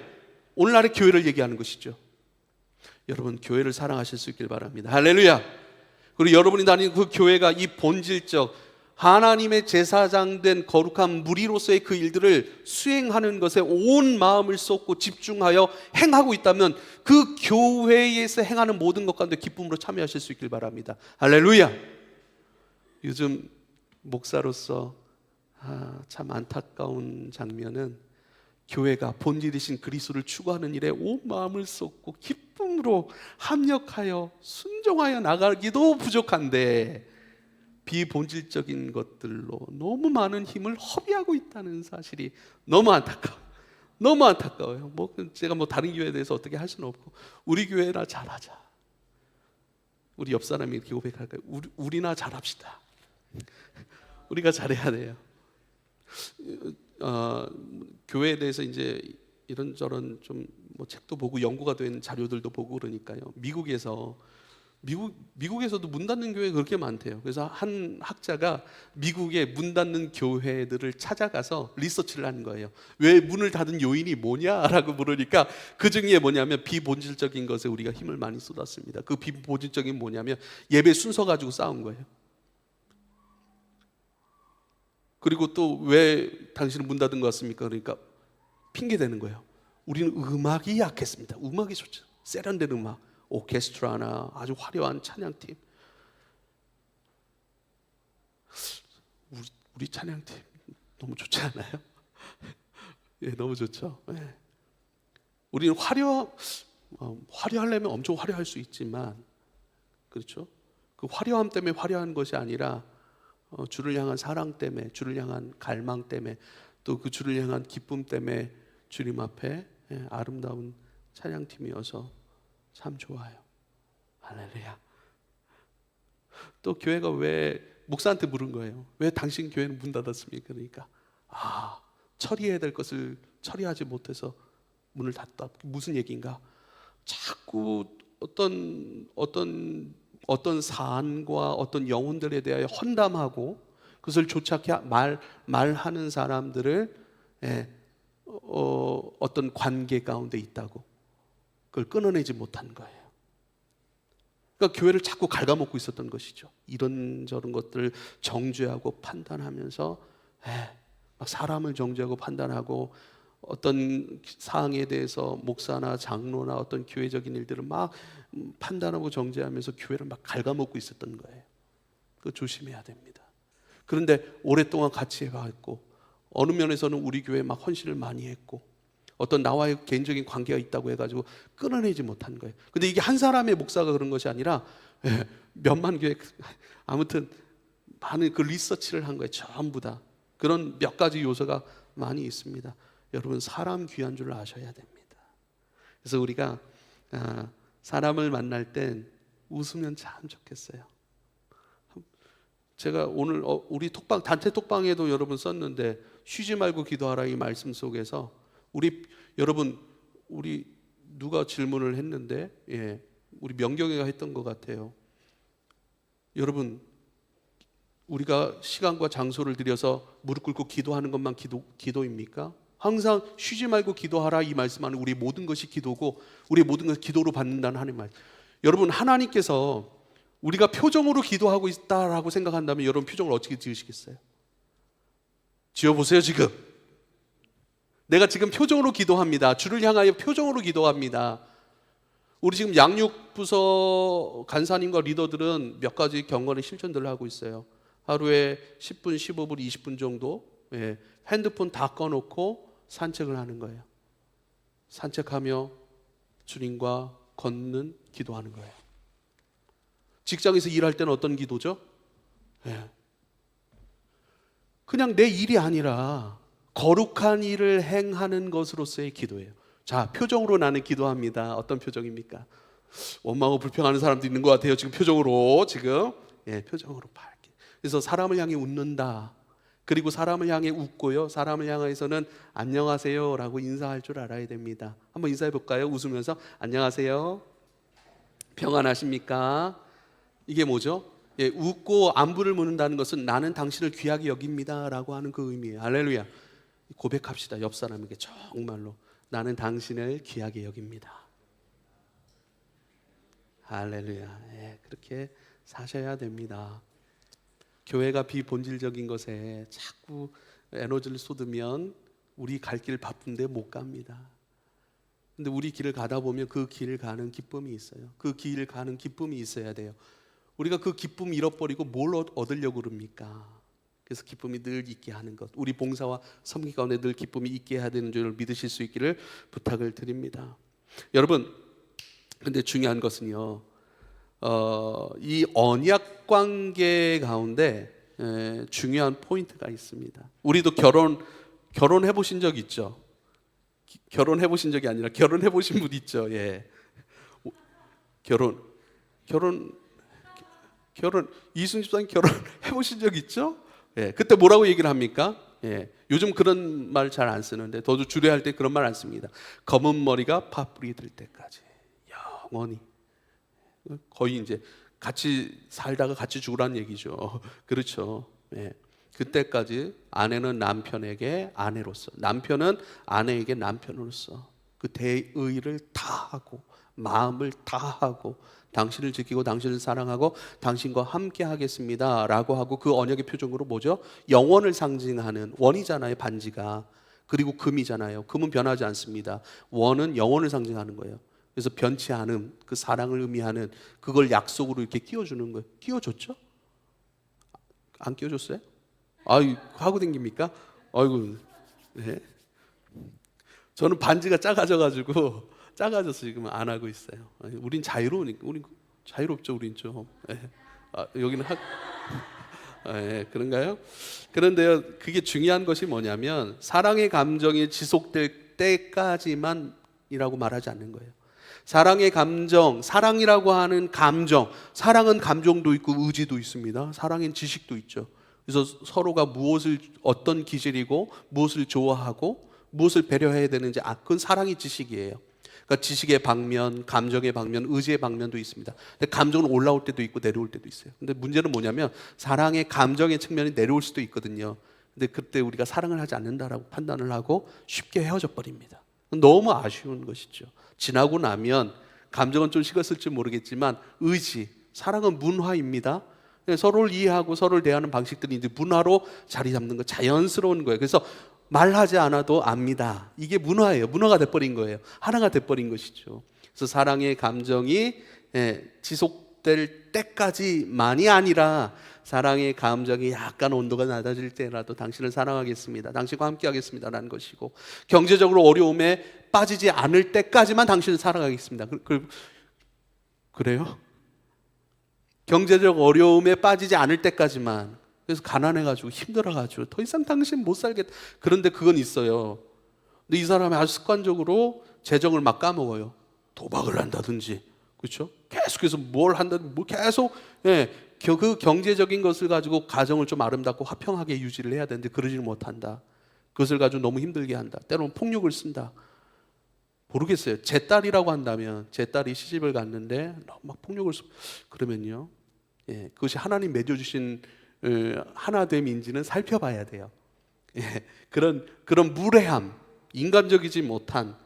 오늘날의 교회를 얘기하는 것이죠. 여러분, 교회를 사랑하실 수 있길 바랍니다. 할렐루야. 그리고 여러분이 다니는 그 교회가 이 본질적 하나님의 제사장 된 거룩한 무리로서의 그 일들을 수행하는 것에 온 마음을 쏟고 집중하여 행하고 있다면 그 교회에서 행하는 모든 것 가운데 기쁨으로 참여하실 수 있길 바랍니다. 할렐루야. 요즘 목사로서 참 안타까운 장면은 교회가 본질이신 그리스도를 추구하는 일에 온 마음을 쏟고 기쁨 마음으로 합력하여 순종하여 나가기도 부족한데 비본질적인 것들로 너무 많은 힘을 허비하고 있다는 사실이 너무 안타까워요. 제가 다른 교회에 대해서 어떻게 할 수는 없고 우리 교회나 잘하자. 우리 옆 사람이 이렇게 고백할까요? 우리나 잘합시다. 우리가 잘해야 돼요. 교회에 대해서 이제 이런저런 좀 책도 보고 연구가 된 자료들도 보고 그러니까요. 미국에서도 문 닫는 교회가 그렇게 많대요. 그래서 한 학자가 미국의 문 닫는 교회들을 찾아가서 리서치를 하는 거예요. 왜 문을 닫은 요인이 뭐냐라고 물으니까 그 중에 뭐냐면 비본질적인 것에 우리가 힘을 많이 쏟았습니다. 그 비본질적인 뭐냐면 예배 순서 가지고 싸운 거예요. 그리고 또 왜 당신은 문 닫은 것 같습니까? 그러니까 핑계 대는 거예요. 우리는 음악이 약했습니다. 음악이 좋죠. 세련된 음악, 오케스트라나 아주 화려한 찬양팀. 우리 찬양팀 너무 좋지 않아요? 예, 너무 좋죠. 예. 우리는 화려하려면 엄청 화려할 수 있지만, 그렇죠? 그 화려함 때문에 화려한 것이 아니라 주를 향한 사랑 때문에, 주를 향한 갈망 때문에, 또 그 주를 향한 기쁨 때문에 주님 앞에 아름다운 찬양팀이어서 참 좋아요. 할렐루야. 또 교회가 왜 목사한테 물은 거예요. 왜 당신 교회는 문 닫았습니까? 그러니까 처리해야 될 것을 처리하지 못해서 문을 닫다. 무슨 얘기인가? 자꾸 어떤 사안과 어떤 영혼들에 대하여 헌담하고 그것을 좋지 않게 말하는 사람들을 어떤 관계 가운데 있다고 그걸 끊어내지 못한 거예요. 그러니까 교회를 자꾸 갉아먹고 있었던 것이죠. 이런저런 것들을 정죄하고 판단하면서 막 사람을 정죄하고 판단하고 어떤 사항에 대해서 목사나 장로나 어떤 교회적인 일들을 막 판단하고 정죄하면서 교회를 막 갉아먹고 있었던 거예요. 그거 조심해야 됩니다. 그런데 오랫동안 같이 해왔고 어느 면에서는 우리 교회에 막 헌신을 많이 했고 어떤 나와의 개인적인 관계가 있다고 해가지고 끊어내지 못한 거예요. 근데 이게 한 사람의 목사가 그런 것이 아니라 몇만 교회, 아무튼 많은 그 리서치를 한 거예요. 전부 다 그런 몇 가지 요소가 많이 있습니다. 여러분, 사람 귀한 줄 아셔야 됩니다. 그래서 우리가 사람을 만날 땐 웃으면 참 좋겠어요. 제가 오늘 우리 단체 톡방에도 여러분 썼는데 쉬지 말고 기도하라 이 말씀 속에서 여러분 우리 누가 질문을 했는데 우리 명경이가 했던 것 같아요. 여러분, 우리가 시간과 장소를 들여서 무릎 꿇고 기도하는 것만 기도입니까? 항상 쉬지 말고 기도하라 이 말씀하는 우리 모든 것이 기도고 우리 모든 것을 기도로 받는다는 하나님 말. 여러분, 하나님께서 우리가 표정으로 기도하고 있다라고 생각한다면 여러분 표정을 어떻게 지으시겠어요? 지어보세요. 지금 내가 지금 표정으로 기도합니다. 주를 향하여 표정으로 기도합니다. 우리 지금 양육부서 간사님과 리더들은 몇 가지 경건의 실천들을 하고 있어요. 하루에 10분, 15분, 20분 정도 핸드폰 다 꺼놓고 산책을 하는 거예요. 산책하며 주님과 걷는 기도하는 거예요. 직장에서 일할 때는 어떤 기도죠? 그냥 내 일이 아니라 거룩한 일을 행하는 것으로서의 기도예요. 자, 표정으로 나는 기도합니다. 어떤 표정입니까? 원망하고 불평하는 사람도 있는 것 같아요. 지금 표정으로 표정으로 밝게. 그래서 사람을 향해 웃는다. 그리고 사람을 향해 웃고요. 사람을 향해서는 안녕하세요라고 인사할 줄 알아야 됩니다. 한번 인사해 볼까요? 웃으면서 안녕하세요. 평안하십니까? 이게 뭐죠? 웃고 안부를 묻는다는 것은 나는 당신을 귀하게 여깁니다라고 하는 그 의미예요. 할렐루야. 고백합시다. 옆 사람에게 정말로 나는 당신을 귀하게 여깁니다. 할렐루야. 그렇게 사셔야 됩니다. 교회가 비본질적인 것에 자꾸 에너지를 쏟으면 우리 갈 길 바쁜데 못 갑니다. 근데 우리 길을 가다 보면 그 길을 가는 기쁨이 있어요. 그 길을 가는 기쁨이 있어야 돼요. 우리가 그 기쁨 잃어버리고 뭘 얻으려고 그럽니까? 그래서 기쁨이 늘 있게 하는 것, 우리 봉사와 섬기 가운데 늘 기쁨이 있게 해야 되는 줄 믿으실 수 있기를 부탁을 드립니다. 여러분, 근데 중요한 것은요, 이 언약 관계 가운데 중요한 포인트가 있습니다. 우리도 결혼해 보신 적 있죠? 결혼해 보신 적이 아니라 결혼해 보신 분 있죠? 예. 결혼 결혼 이순 집사님 결혼해 보신 적 있죠? 예. 그때 뭐라고 얘기를 합니까? 예. 요즘 그런 말 잘 안 쓰는데 저도 주례할 때 그런 말 안 씁니다. 검은 머리가 파뿌리 들 때까지 영원히. 거의 이제 같이 살다가 같이 죽으라는 얘기죠. 그렇죠. 예. 그때까지 아내는 남편에게 아내로서, 남편은 아내에게 남편으로서 그 대의를 다하고 마음을 다하고 당신을 지키고 당신을 사랑하고 당신과 함께 하겠습니다 라고 하고, 그 언약의 표정으로 뭐죠? 영원을 상징하는 원이잖아요, 반지가. 그리고 금이잖아요. 금은 변하지 않습니다. 원은 영원을 상징하는 거예요. 그래서 변치 않음, 그 사랑을 의미하는 그걸 약속으로 이렇게 끼워주는 거예요. 끼워줬죠? 안 끼워줬어요? 아유, 하고 댕깁니까? 아이고, 네. 저는 반지가 작아져서 지금 안 하고 있어요. 우린 자유로우니까, 우린 자유롭죠, 우린 좀. 네. 여기는 네, 그런가요? 그런데요, 그게 중요한 것이 뭐냐면 사랑의 감정이 지속될 때까지만이라고 말하지 않는 거예요. 사랑의 감정, 사랑이라고 하는 감정, 사랑은 감정도 있고 의지도 있습니다. 사랑엔 지식도 있죠. 그래서 서로가 어떤 기질이고 무엇을 좋아하고 무엇을 배려해야 되는지, 그건 사랑의 지식이에요. 그러니까 지식의 방면, 감정의 방면, 의지의 방면도 있습니다. 근데 감정은 올라올 때도 있고 내려올 때도 있어요. 근데 문제는 뭐냐면 사랑의 감정의 측면이 내려올 수도 있거든요. 근데 그때 우리가 사랑을 하지 않는다라고 판단을 하고 쉽게 헤어져 버립니다. 너무 아쉬운 것이죠. 지나고 나면 감정은 좀 식었을지 모르겠지만 의지, 사랑은 문화입니다. 서로를 이해하고 서로를 대하는 방식들이 이제 문화로 자리 잡는 거, 자연스러운 거예요. 그래서 말하지 않아도 압니다. 이게 문화예요. 문화가 돼버린 거예요. 하나가 돼버린 것이죠. 그래서 사랑의 감정이 지속될 때까지만이 아니라 사랑의 감정이 약간 온도가 낮아질 때라도 당신을 사랑하겠습니다, 당신과 함께 하겠습니다 라는 것이고, 경제적으로 어려움에 빠지지 않을 때까지만 당신을 사랑하겠습니다. 그래요? 경제적 어려움에 빠지지 않을 때까지만. 그래서 가난해가지고 힘들어가지고 더 이상 당신 못 살겠다. 그런데 그건 있어요. 근데 이 사람이 아주 습관적으로 재정을 막 까먹어요. 도박을 한다든지, 그렇죠? 계속해서 뭘 한다든지, 뭐 계속 그 경제적인 것을 가지고 가정을 좀 아름답고 화평하게 유지를 해야 되는데 그러지를 못한다. 그것을 가지고 너무 힘들게 한다. 때로는 폭력을 쓴다. 모르겠어요. 제 딸이라고 한다면, 제 딸이 시집을 갔는데 막 폭력을 그러면요, 그것이 하나님 맺어주신 하나됨인지는 살펴봐야 돼요. 그런 무례함, 인간적이지 못한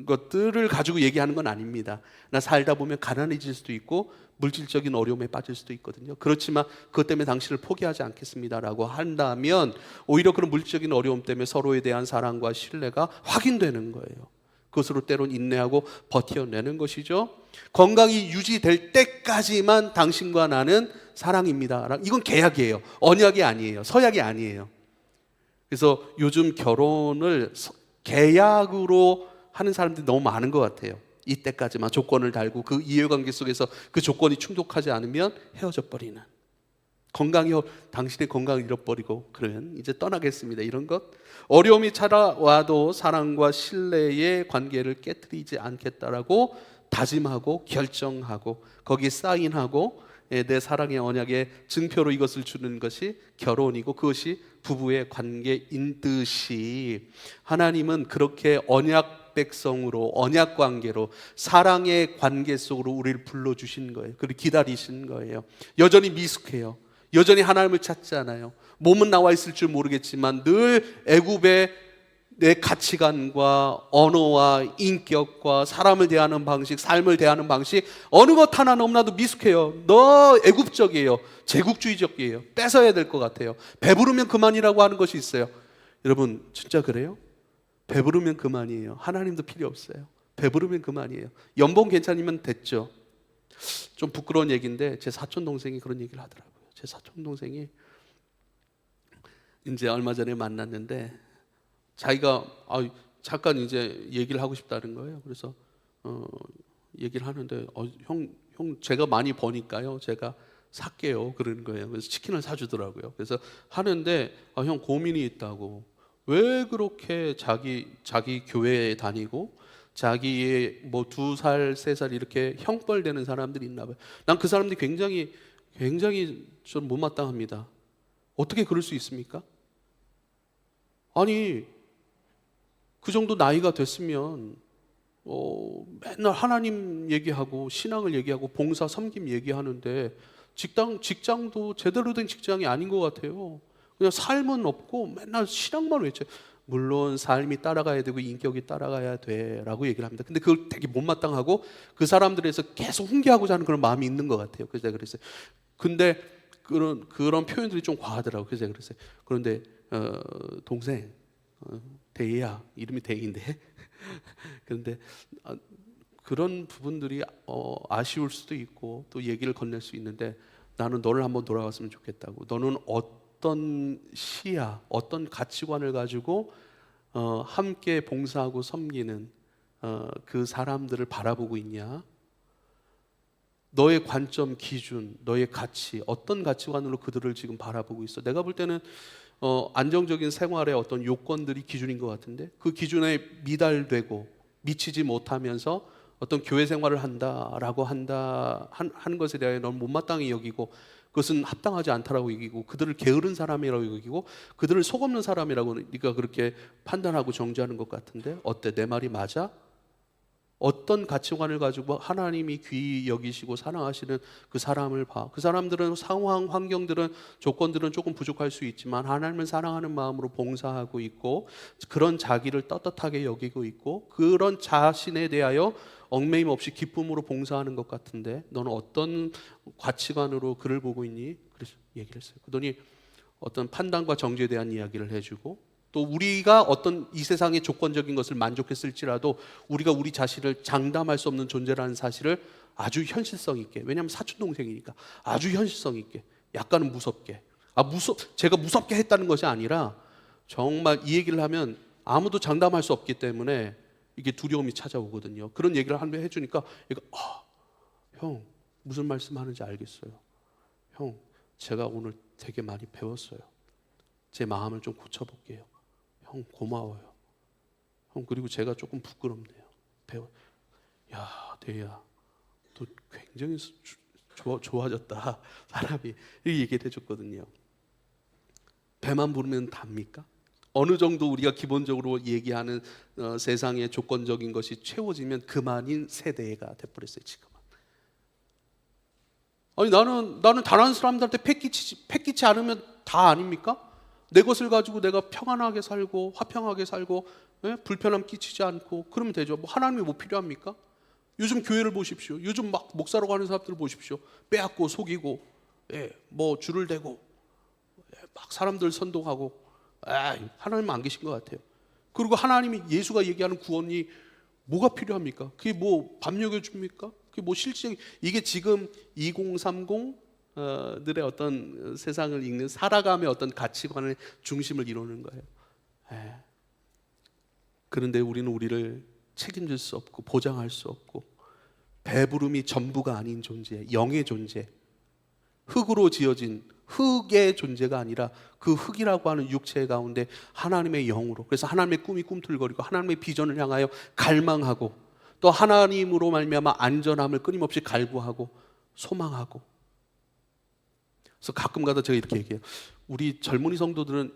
것들을 가지고 얘기하는 건 아닙니다. 나 살다 보면 가난해질 수도 있고 물질적인 어려움에 빠질 수도 있거든요. 그렇지만 그것 때문에 당신을 포기하지 않겠습니다라고 한다면 오히려 그런 물질적인 어려움 때문에 서로에 대한 사랑과 신뢰가 확인되는 거예요. 그것으로 때론 인내하고 버텨내는 것이죠. 건강이 유지될 때까지만 당신과 나는 사랑입니다. 이건 계약이에요. 언약이 아니에요. 서약이 아니에요. 그래서 요즘 결혼을 계약으로 하는 사람들이 너무 많은 것 같아요. 이때까지만 조건을 달고 그 이해관계 속에서 그 조건이 충족하지 않으면 헤어져 버리는, 당신의 건강을 잃어버리고 그러면 이제 떠나겠습니다, 이런 것. 어려움이 찾아와도 사랑과 신뢰의 관계를 깨뜨리지 않겠다라고 다짐하고 결정하고 거기에 사인하고 내 사랑의 언약의 증표로 이것을 주는 것이 결혼이고, 그것이 부부의 관계인 듯이 하나님은 그렇게 언약 백성으로, 언약 관계로, 사랑의 관계 속으로 우리를 불러주신 거예요. 그리고 기다리신 거예요. 여전히 미숙해요. 여전히 하나님을 찾지 않아요. 몸은 나와 있을 줄 모르겠지만 늘 애굽의 내 가치관과 언어와 인격과 사람을 대하는 방식, 삶을 대하는 방식, 어느 것 하나 너무나도 미숙해요. 너 애굽적이에요. 제국주의적이에요. 뺏어야 될 것 같아요. 배부르면 그만이라고 하는 것이 있어요. 여러분 진짜 그래요? 배부르면 그만이에요. 하나님도 필요 없어요. 배부르면 그만이에요. 연봉 괜찮으면 됐죠. 좀 부끄러운 얘기인데 제 사촌 동생이 그런 얘기를 하더라고요. 제 사촌 동생이 이제 얼마 전에 만났는데 자기가 잠깐 이제 얘기를 하고 싶다는 거예요. 그래서 얘기를 하는데 형 제가 많이 버니까요. 제가 살게요. 그러는 거예요. 그래서 치킨을 사주더라고요. 그래서 하는데 형 고민이 있다고. 왜 그렇게 자기 교회에 다니고 자기의 뭐 2살, 3살 이렇게 형벌 되는 사람들이 있나 봐요. 난 그 사람들이 굉장히 좀 못마땅합니다. 어떻게 그럴 수 있습니까? 아니 그 정도 나이가 됐으면 맨날 하나님 얘기하고 신앙을 얘기하고 봉사 섬김 얘기하는데 직장도 제대로 된 직장이 아닌 것 같아요. 그냥 삶은 없고 맨날 신앙만 외쳐요. 물론 삶이 따라가야 되고 인격이 따라가야 돼라고 얘기를 합니다. 근데 그걸 되게 못마땅하고 그 사람들에서 계속 훈계하고자 하는 그런 마음이 있는 것 같아요. 그래서 제가 그랬어요. 근데 그런 표현들이 좀 과하더라고요. 그래서 제가 그랬어요. 그런데 동생 대희야, 이름이 대희인데 그런데 그런 부분들이 아쉬울 수도 있고 또 얘기를 건넬 수 있는데 나는 너를 한번 돌아봤으면 좋겠다고. 너는 어떤 시야, 어떤 가치관을 가지고 함께 봉사하고 섬기는 그 사람들을 바라보고 있냐? 너의 관점, 기준, 너의 가치, 어떤 가치관으로 그들을 지금 바라보고 있어? 내가 볼 때는 안정적인 생활의 어떤 요건들이 기준인 것 같은데 그 기준에 미달되고 미치지 못하면서 어떤 교회 생활을 한다라고 하는 것에 대하여 너는 못마땅히 여기고 그것은 합당하지 않다라고 여기고 그들을 게으른 사람이라고 여기고 그들을 속없는 사람이라고 네가 그렇게 판단하고 정죄하는 것 같은데 어때? 내 말이 맞아? 어떤 가치관을 가지고 하나님이 귀히 여기시고 사랑하시는 그 사람을 봐. 그 사람들은 상황, 환경들은 조건들은 조금 부족할 수 있지만 하나님을 사랑하는 마음으로 봉사하고 있고 그런 자기를 떳떳하게 여기고 있고 그런 자신에 대하여 얽매임 없이 기쁨으로 봉사하는 것 같은데 너는 어떤 가치관으로 그를 보고 있니? 그래서 얘기를 했어요. 그러더니 어떤 판단과 정죄에 대한 이야기를 해주고 또 우리가 어떤 이 세상의 조건적인 것을 만족했을지라도 우리가 우리 자신을 장담할 수 없는 존재라는 사실을 아주 현실성 있게, 왜냐하면 사촌 동생이니까 아주 현실성 있게, 약간은 무섭게, 제가 무섭게 했다는 것이 아니라 정말 이 얘기를 하면 아무도 장담할 수 없기 때문에 이게 두려움이 찾아오거든요. 그런 얘기를 한번 해주니까 얘가 형 무슨 말씀하는지 알겠어요. 형 제가 오늘 되게 많이 배웠어요. 제 마음을 좀 고쳐볼게요. 형 고마워요. 형 그리고 제가 조금 부끄럽네요. 야 대야, 너 굉장히 좋아졌다 사람이 이렇게 얘기를 해줬거든요. 배만 부르면 답니까? 어느 정도 우리가 기본적으로 얘기하는 세상의 조건적인 것이 채워지면 그만인 세대가 돼버렸어요 지금은. 아니 나는 다른 사람들한테 패기치 않으면 다 아닙니까? 내 것을 가지고 내가 평안하게 살고 화평하게 살고 불편함 끼치지 않고 그러면 되죠. 뭐 하나님이 뭐 필요합니까? 요즘 교회를 보십시오. 요즘 막 목사라고 하는 사람들을 보십시오. 빼앗고 속이고 뭐 줄을 대고 막 사람들 선동하고 하나님 안 계신 것 같아요. 그리고 하나님이 예수가 얘기하는 구원이 뭐가 필요합니까? 그게 뭐 밥 먹여줍니까? 그게 뭐 실질적인 이게 지금 2030 들의 어떤 세상을 읽는 살아감의 어떤 가치관의 중심을 이루는 거예요. 그런데 우리는 우리를 책임질 수 없고 보장할 수 없고 배부름이 전부가 아닌 존재, 영의 존재, 흙으로 지어진 흙의 존재가 아니라 그 흙이라고 하는 육체 가운데 하나님의 영으로, 그래서 하나님의 꿈이 꿈틀거리고 하나님의 비전을 향하여 갈망하고 또 하나님으로 말미암아 안전함을 끊임없이 갈구하고 소망하고. 그래서 가끔가다 제가 이렇게 얘기해요. 우리 젊은이 성도들은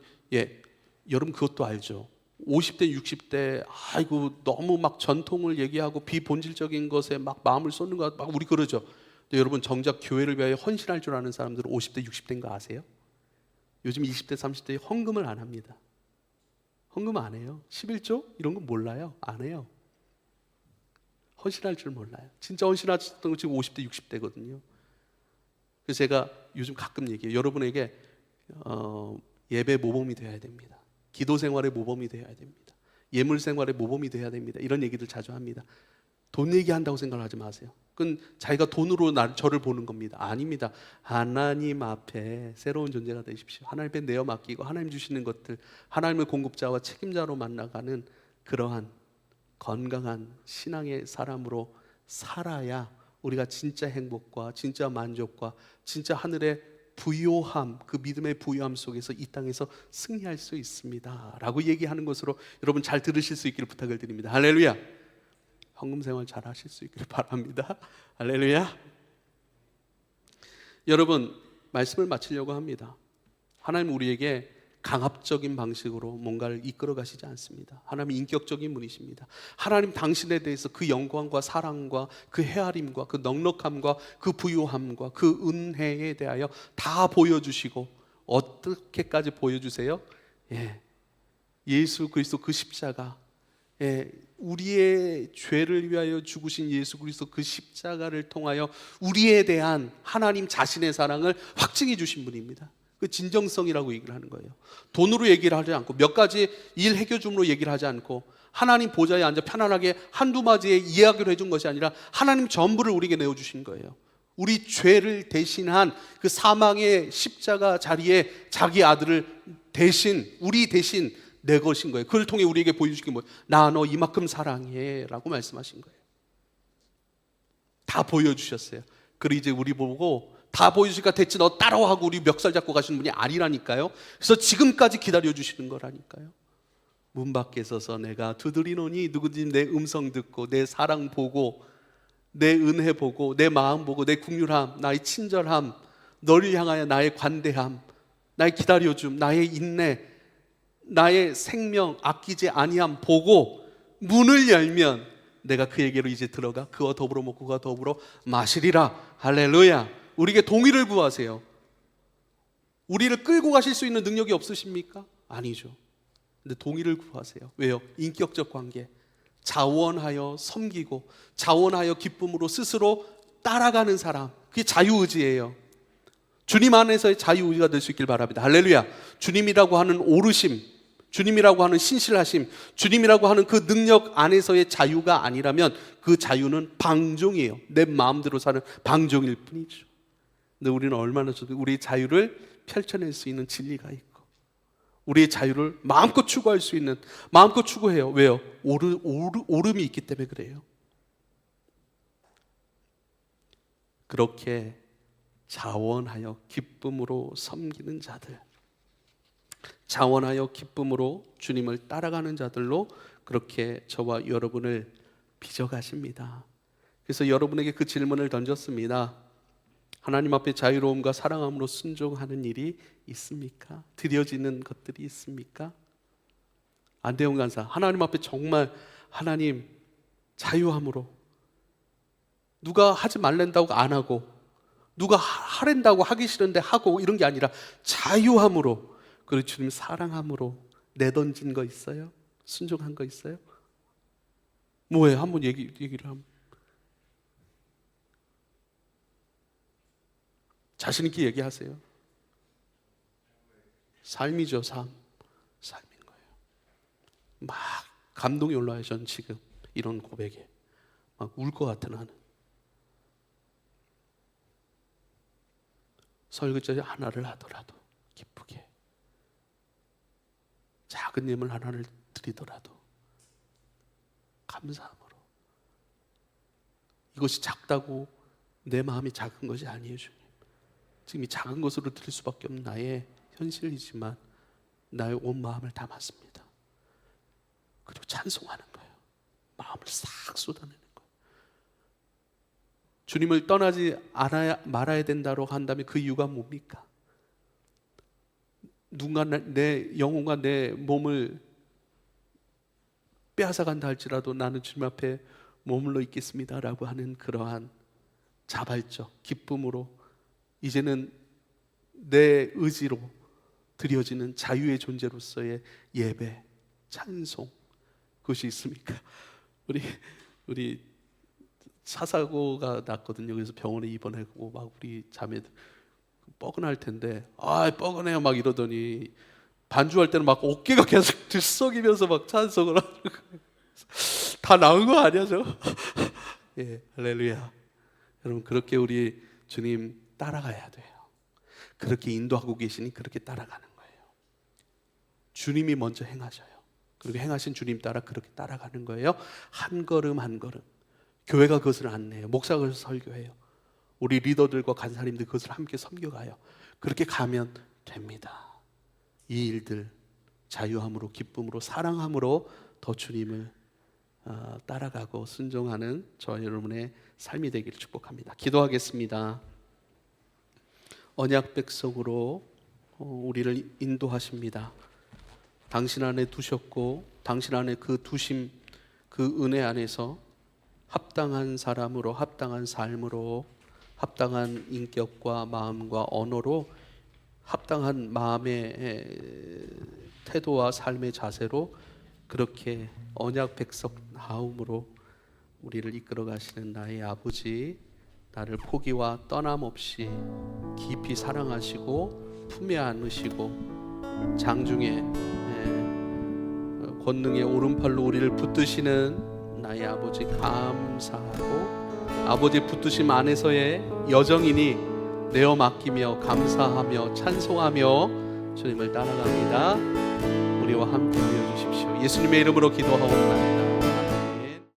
여러분 그것도 알죠. 50대 60대 아이고 너무 막 전통을 얘기하고 비본질적인 것에 막 마음을 쏟는 것 막 우리 그러죠. 근데 여러분 정작 교회를 위하여 헌신할 줄 아는 사람들은 50대 60대인 거 아세요? 요즘 20대 30대 헌금을 안 합니다. 헌금 안 해요. 11조 이런 거 몰라요. 안 해요. 헌신할 줄 몰라요. 진짜 헌신하셨던 거 지금 50대 60대거든요. 그래서 제가 요즘 가끔 얘기해요. 여러분에게 예배 모범이 되어야 됩니다. 기도 생활의 모범이 되어야 됩니다. 예물 생활의 모범이 되어야 됩니다. 이런 얘기들 자주 합니다. 돈 얘기한다고 생각하지 마세요. 그건 자기가 돈으로 저를 보는 겁니다. 아닙니다. 하나님 앞에 새로운 존재가 되십시오. 하나님 앞에 내어 맡기고 하나님 주시는 것들, 하나님을 공급자와 책임자로 만나가는 그러한 건강한 신앙의 사람으로 살아야 우리가 진짜 행복과 진짜 만족과 진짜 하늘의 부요함, 그 믿음의 부요함 속에서 이 땅에서 승리할 수 있습니다 라고 얘기하는 것으로 여러분 잘 들으실 수 있기를 부탁을 드립니다. 할렐루야. 헌금 생활 잘 하실 수 있기를 바랍니다. 할렐루야. 여러분, 말씀을 마치려고 합니다. 하나님 우리에게 강압적인 방식으로 뭔가를 이끌어 가시지 않습니다. 하나님 인격적인 분이십니다. 하나님 당신에 대해서 그 영광과 사랑과 그 헤아림과 그 넉넉함과 그 부유함과 그 은혜에 대하여 다 보여주시고, 어떻게까지 보여주세요? 예수 그리스도 그 십자가, 우리의 죄를 위하여 죽으신 예수 그리스도 그 십자가를 통하여 우리에 대한 하나님 자신의 사랑을 확증해 주신 분입니다. 그 진정성이라고 얘기를 하는 거예요. 돈으로 얘기를 하지 않고, 몇 가지 일 해결줌으로 얘기를 하지 않고, 하나님 보좌에 앉아 편안하게 한두 마디의 이야기를 해준 것이 아니라 하나님 전부를 우리에게 내어주신 거예요. 우리 죄를 대신한 그 사망의 십자가 자리에 자기 아들을 대신, 우리 대신 내 것인 거예요. 그걸 통해 우리에게 보여주신 게 뭐예요? 나 너 이만큼 사랑해 라고 말씀하신 거예요. 다 보여주셨어요. 그리고 이제 우리 보고 다 보여주니까 됐지 너 따라와 하고 우리 멱살 잡고 가시는 분이 아니라니까요. 그래서 지금까지 기다려주시는 거라니까요. 문 밖에 서서 내가 두드리노니 누구든지 내 음성 듣고 내 사랑 보고 내 은혜 보고 내 마음 보고 내 긍휼함, 나의 친절함, 너를 향하여 나의 관대함, 나의 기다려줌, 나의 인내, 나의 생명 아끼지 아니함 보고 문을 열면 내가 그에게로 이제 들어가 그와 더불어 먹고 그와 더불어 마시리라. 할렐루야. 우리에게 동의를 구하세요. 우리를 끌고 가실 수 있는 능력이 없으십니까? 아니죠. 근데 동의를 구하세요. 왜요? 인격적 관계, 자원하여 섬기고 자원하여 기쁨으로 스스로 따라가는 사람, 그게 자유의지예요. 주님 안에서의 자유의지가 될 수 있길 바랍니다. 할렐루야. 주님이라고 하는 오르심, 주님이라고 하는 신실하심, 주님이라고 하는 그 능력 안에서의 자유가 아니라면 그 자유는 방종이에요. 내 마음대로 사는 방종일 뿐이죠. 근데 우리는 얼마나 우리의 자유를 펼쳐낼 수 있는 진리가 있고 우리의 자유를 마음껏 추구할 수 있는, 마음껏 추구해요. 왜요? 오름이 있기 때문에 그래요. 그렇게 자원하여 기쁨으로 섬기는 자들, 자원하여 기쁨으로 주님을 따라가는 자들로 그렇게 저와 여러분을 빚어가십니다. 그래서 여러분에게 그 질문을 던졌습니다. 하나님 앞에 자유로움과 사랑함으로 순종하는 일이 있습니까? 드려지는 것들이 있습니까? 안대용 간사, 하나님 앞에 정말 하나님 자유함으로, 누가 하지 말란다고 안 하고 누가 하랜다고 하기 싫은데 하고 이런 게 아니라 자유함으로, 그리고 주님 사랑함으로 내던진 거 있어요? 순종한 거 있어요? 뭐예요? 한번 얘기를 하면 자신 있게 얘기하세요. 삶이죠. 삶인 거예요. 막 감동이 올라와요. 전 지금 이런 고백에 막 울 것 같아. 나는 설거지 하나를 하더라도 기쁘게, 작은 예물 하나를 드리더라도 감사함으로. 이것이 작다고 내 마음이 작은 것이 아니에요. 주님, 지금 이 작은 것으로 드릴 수밖에 없는 나의 현실이지만 나의 온 마음을 담았습니다. 그리고 찬송하는 거예요. 마음을 싹 쏟아내는 거예요. 주님을 떠나지 말아야 된다고 한다면 그 이유가 뭡니까? 누군가 내 영혼과 내 몸을 빼앗아간다 할지라도 나는 주님 앞에 머물러 있겠습니다라고 하는 그러한 자발적 기쁨으로, 이제는 내 의지로 드려지는 자유의 존재로서의 예배, 찬송, 그것이 있습니까? 우리 사사고가 났거든요. 그래서 병원에 입원하고 막 우리 자매들 뻐근할 텐데, 뻐근해요 막 이러더니 반주할 때는 막 어깨가 계속 들썩이면서 막 찬송을 하고 다 나은 거 아니야 저? 예, 할렐루야. 여러분, 그렇게 우리 주님 따라가야 돼요. 그렇게 인도하고 계시니 그렇게 따라가는 거예요. 주님이 먼저 행하셔요. 그리고 행하신 주님 따라 그렇게 따라가는 거예요. 한 걸음 한 걸음. 교회가 그것을 안내해요. 목사가 그것을 설교해요. 우리 리더들과 간사님들 그것을 함께 섬겨가요. 그렇게 가면 됩니다. 이 일들 자유함으로, 기쁨으로, 사랑함으로 더 주님을 따라가고 순종하는 저와 여러분의 삶이 되기를 축복합니다. 기도하겠습니다. 언약 백성으로 우리를 인도하십니다. 당신 안에 두셨고 당신 안에 그 두심, 그 은혜 안에서 합당한 사람으로, 합당한 삶으로, 합당한 인격과 마음과 언어로, 합당한 마음의 태도와 삶의 자세로 그렇게 언약 백성다움으로 우리를 이끌어 가시는 나의 아버지, 나를 포기와 떠남 없이 깊이 사랑하시고 품에 안으시고 장중에 권능의 오른팔로 우리를 붙드시는 나의 아버지 감사하고, 아버지 붙드심 안에서의 여정이니 내어 맡기며 감사하며 찬송하며 주님을 따라갑니다. 우리와 함께 하여 주십시오. 예수님의 이름으로 기도하옵나이다.